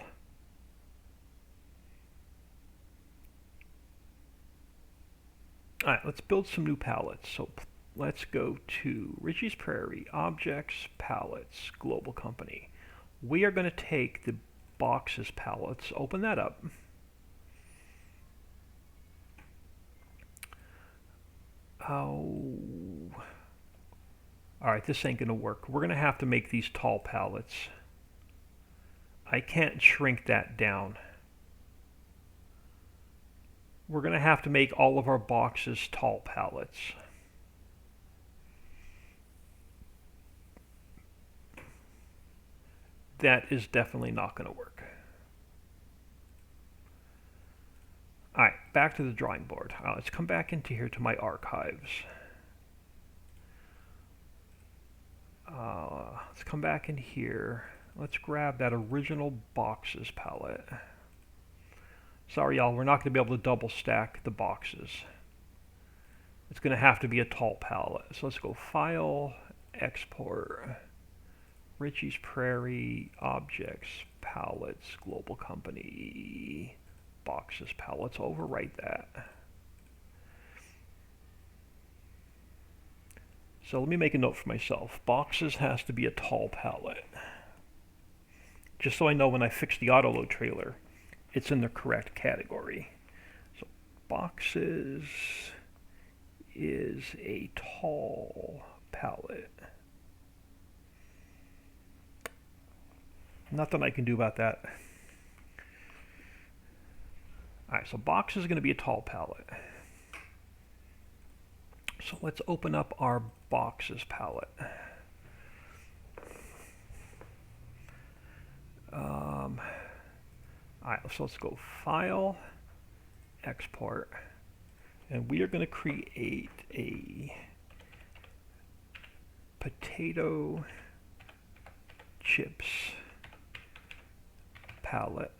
Alright, let's build some new pallets. So let's go to Richie's Prairie, Objects, Pallets, Global Company. We are going to take the boxes pallets, open that up. Oh. Alright, this ain't going to work. We're going to have to make these tall pallets. I can't shrink that down. We're going to have to make all of our boxes tall pallets. That is definitely not going to work. Alright, back to the drawing board. Let's come back into here to my archives. Let's come back in here. Let's grab that original boxes palette. Sorry, y'all, we're not going to be able to double stack the boxes. It's going to have to be a tall palette. So let's go File, Export, Richie's Prairie, Objects, Pallets, Global Company, Boxes, Pallets. Overwrite that. So let me make a note for myself. Boxes has to be a tall palette. Just so I know when I fix the autoload trailer, it's in the correct category. So boxes is a tall pallet. Nothing I can do about that. Alright, so boxes is going to be a tall pallet. So let's open up our boxes palette. Alright, so let's go File, Export, and we are going to create a potato chips palette.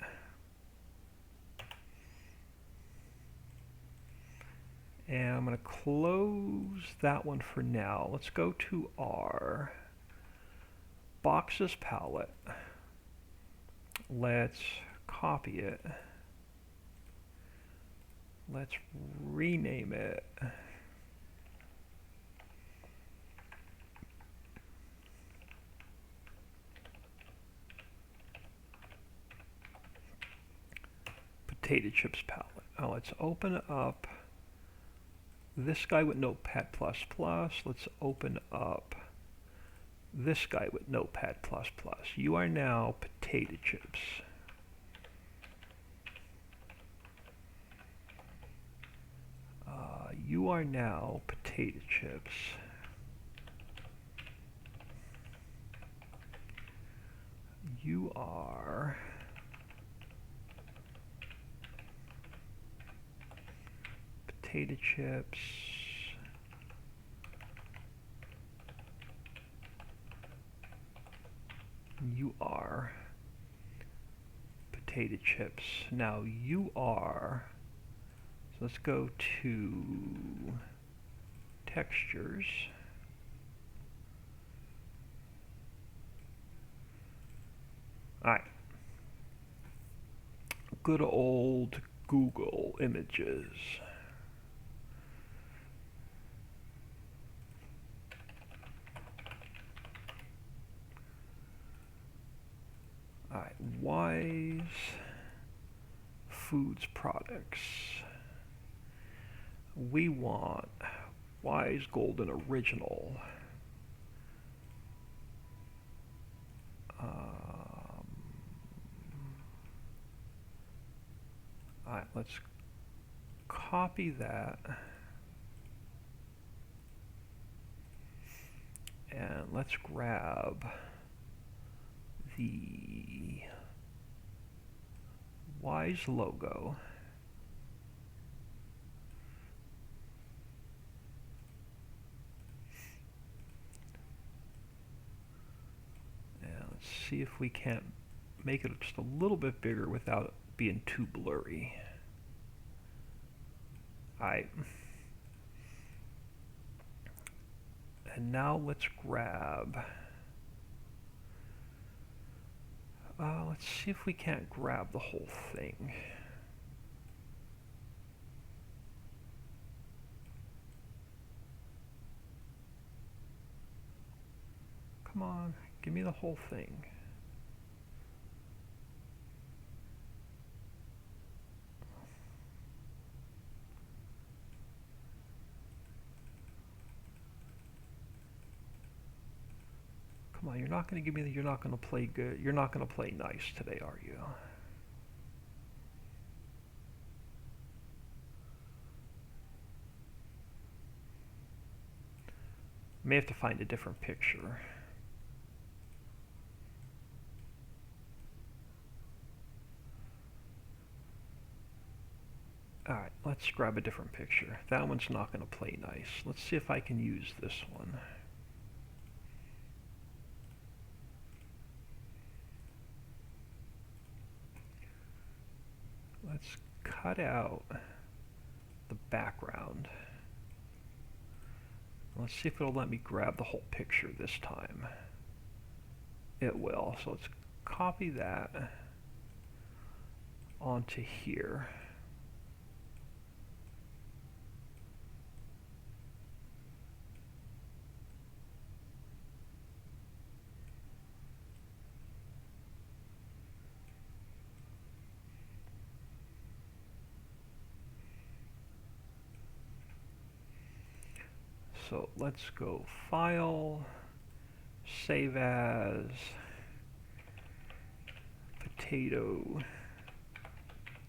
And I'm going to close that one for now. Let's go to our boxes palette. Let's copy it. Let's rename it. Potato chips palette. Now let's open up this guy with Notepad++. Let's open up this guy with Notepad++. You are now potato chips. You are now potato chips. You are potato chips. You are potato chips. Now you are, so let's go to textures. Alright. Good old Google Images. Alright, Wise Foods Products. We want Wise Golden Original. Alright, let's copy that. And let's grab the Wise logo. And let's see if we can't make it just a little bit bigger without it being too blurry. Alright. And now let's grab, let's see if we can't grab the whole thing. Come on, give me the whole thing. Come on, you're not going to give me the, you're not going to play good, you're not going to play nice today, are you? May have to find a different picture. Alright, let's grab a different picture. That one's not going to play nice. Let's see if I can use this one. Let's cut out the background. Let's see if it'll let me grab the whole picture this time. It will. So let's copy that onto here. So let's go File, Save As, Potato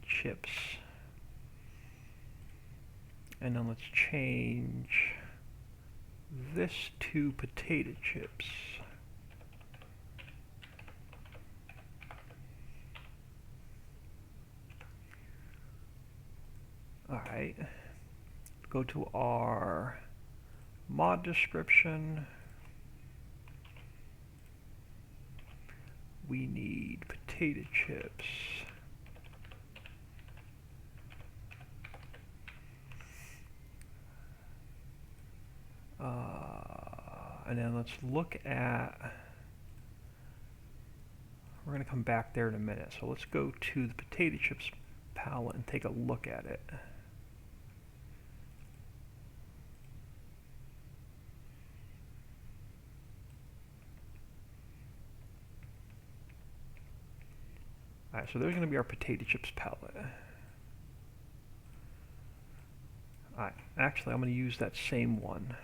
Chips. And then let's change this to potato chips. Alright, go to our mod description. We need potato chips. And then let's look at, we're going to come back there in a minute. So let's go to the potato chips palette and take a look at it. Alright, so there's going to be our potato chips palette. Alright, actually I'm going to use that same one.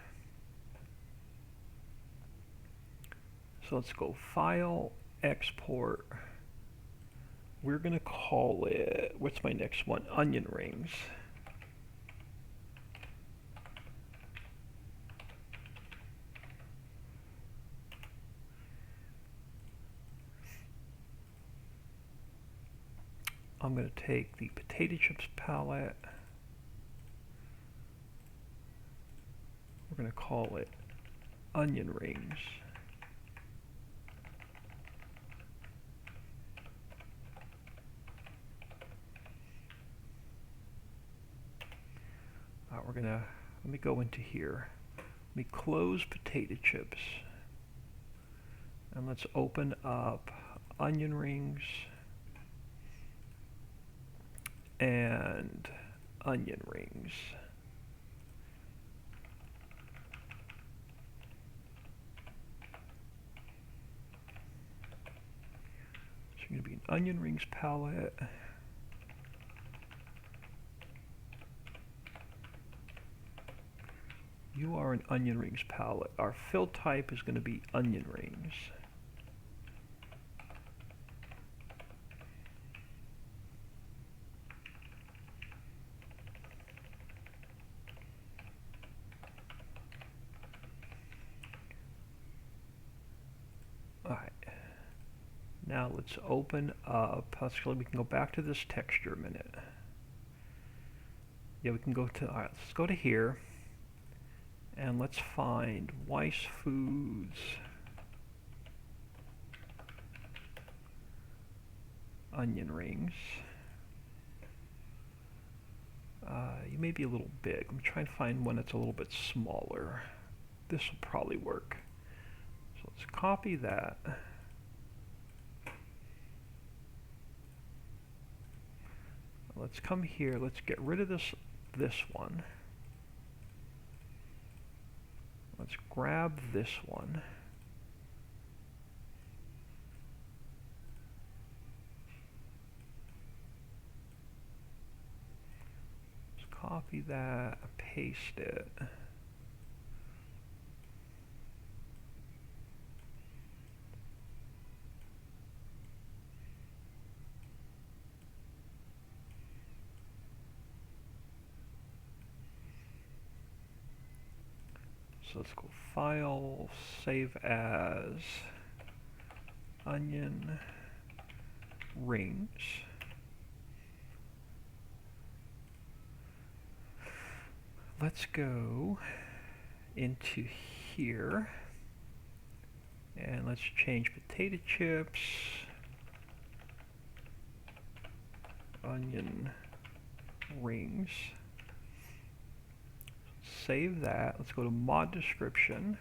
So let's go File, Export. We're going to call it, what's my next one? Onion rings. I'm going to take the potato chips palette. We're going to call it onion rings. We're going to, let me go into here. Let me close potato chips. And let's open up onion rings and onion rings. So you're going to be an onion rings palette. You are an onion rings palette. Our fill type is going to be onion rings. Alright. Now let's open up, actually we can go back to this texture a minute. Yeah, we can go to, alright, let's go to here. And let's find Weiss Foods onion rings. You may be a little big. I'm trying to find one that's a little bit smaller. This will probably work. So let's copy that. Let's come here. Let's get rid of this one. Let's grab this one. Let's copy that, paste it. So let's go File, Save As, Onion Rings. Let's go into here and let's change potato chips, onion rings. Save that. Let's go to mod description.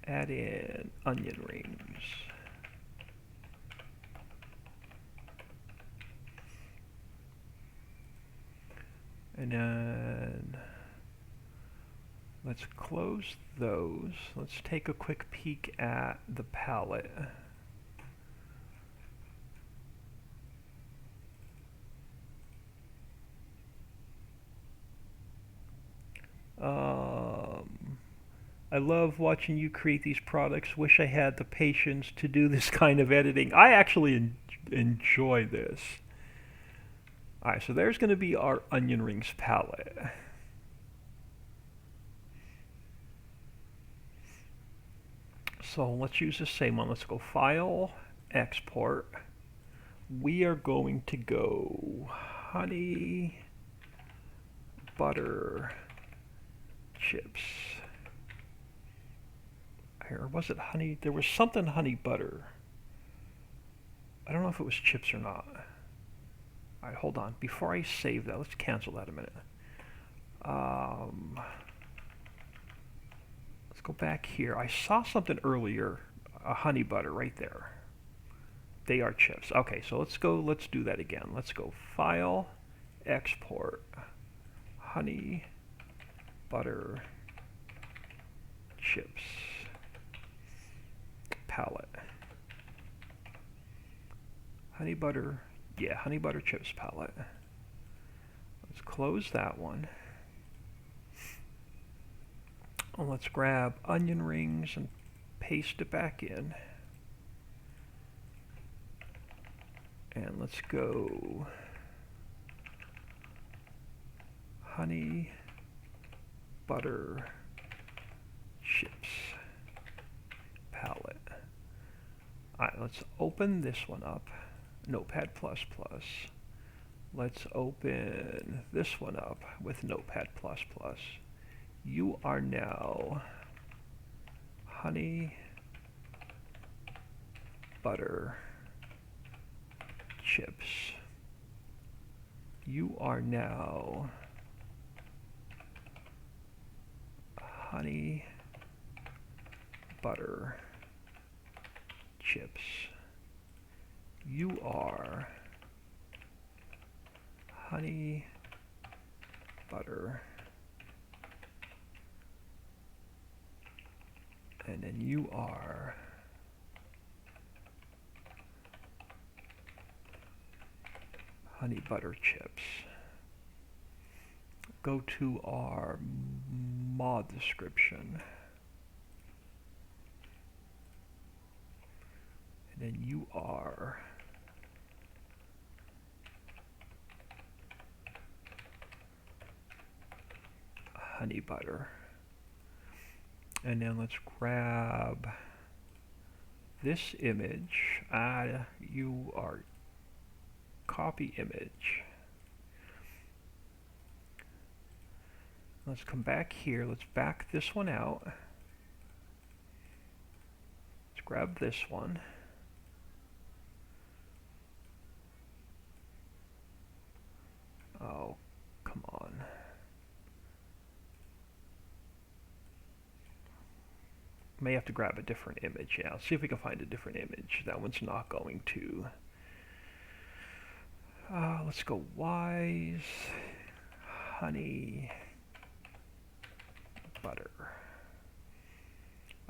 Add in onion rings. And then let's close those. Let's take a quick peek at the palette. I love watching you create these products. Wish I had the patience to do this kind of editing. I actually enjoy this. Alright, so there's going to be our onion rings palette. So let's use the same one. Let's go File, Export. We are going to go honey, butter, chips. Or was it honey? There was something honey butter. I don't know if it was chips or not. Alright, hold on. Before I save that, let's cancel that a minute. Let's go back here. I saw something earlier, a honey butter right there. They are chips. Okay, so let's do that again. Let's go File, Export, honey, butter, chips, palette. Honey butter, yeah, honey butter chips palette. Let's close that one. And let's grab onion rings and paste it back in. And let's go honey, butter, chips, palette. Alright, let's open this one up. Notepad++. Let's open this one up with Notepad++. You are now honey, butter, chips. You are now honey, butter, chips. You are honey, butter, and then you are honey butter chips. Go to our mod description. And then you are honey butter. And then let's grab this image. You are copy image. Let's come back here. Let's back this one out. Let's grab this one. Oh, come on. May have to grab a different image. Yeah, let's see if we can find a different image. That one's not going to. Let's go Wise, honey, butter.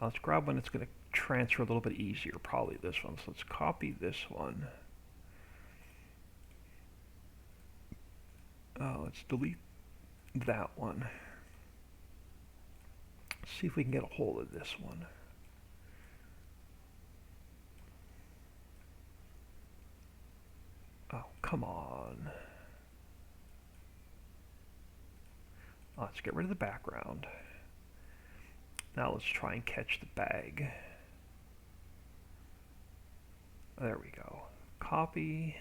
Let's grab one that's going to transfer a little bit easier. Probably this one. So let's copy this one. Let's delete that one. See if we can get a hold of this one. Oh, come on. Let's get rid of the background. Now let's try and catch the bag. There we go. Copy,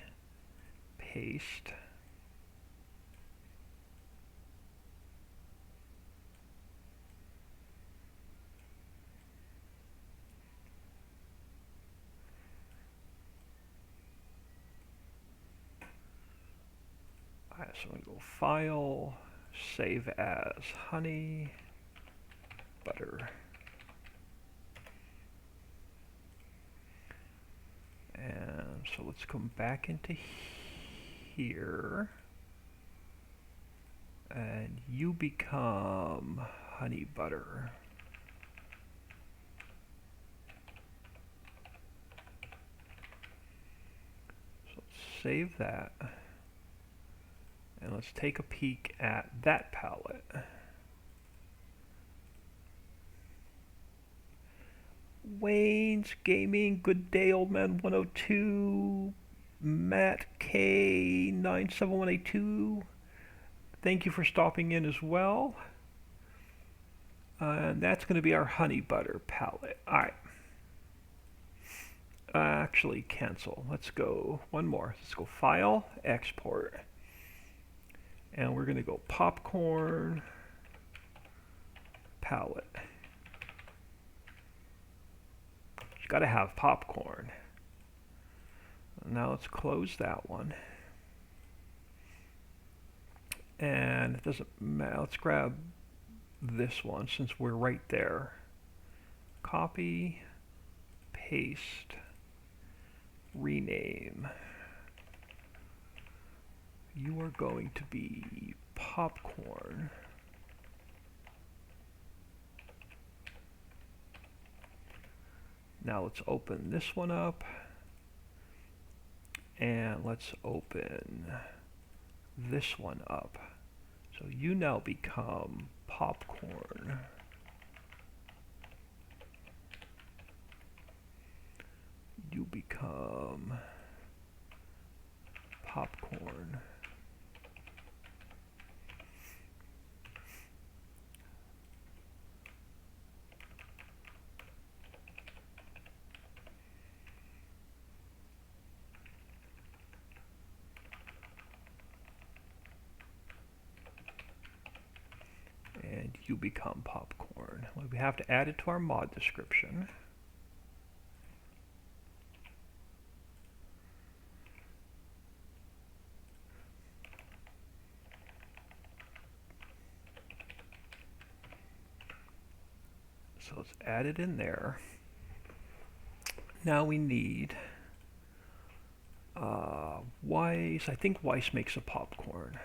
paste. Alright, so I'm going to go File, Save As, Honey, Butter. And so let's come back into here. And you become Honey Butter. So let's save that. And let's take a peek at that palette. Wayne's Gaming, Good Day Old Man 102, Matt K 97182. Thank you for stopping in as well. And that's going to be our honey butter palette. All right. Actually, cancel. Let's go one more. Let's go File, Export. And we're going to go popcorn palette. You got to have popcorn. Now let's close that one. And it doesn't matter. Let's grab this one since we're right there. Copy, paste, rename. You are going to be popcorn. Now let's open this one up. And let's open this one up. So you now become popcorn. You become popcorn. And you become popcorn. Well, we have to add it to our mod description. So let's add it in there. Now we need Weiss. I think Weiss makes a popcorn.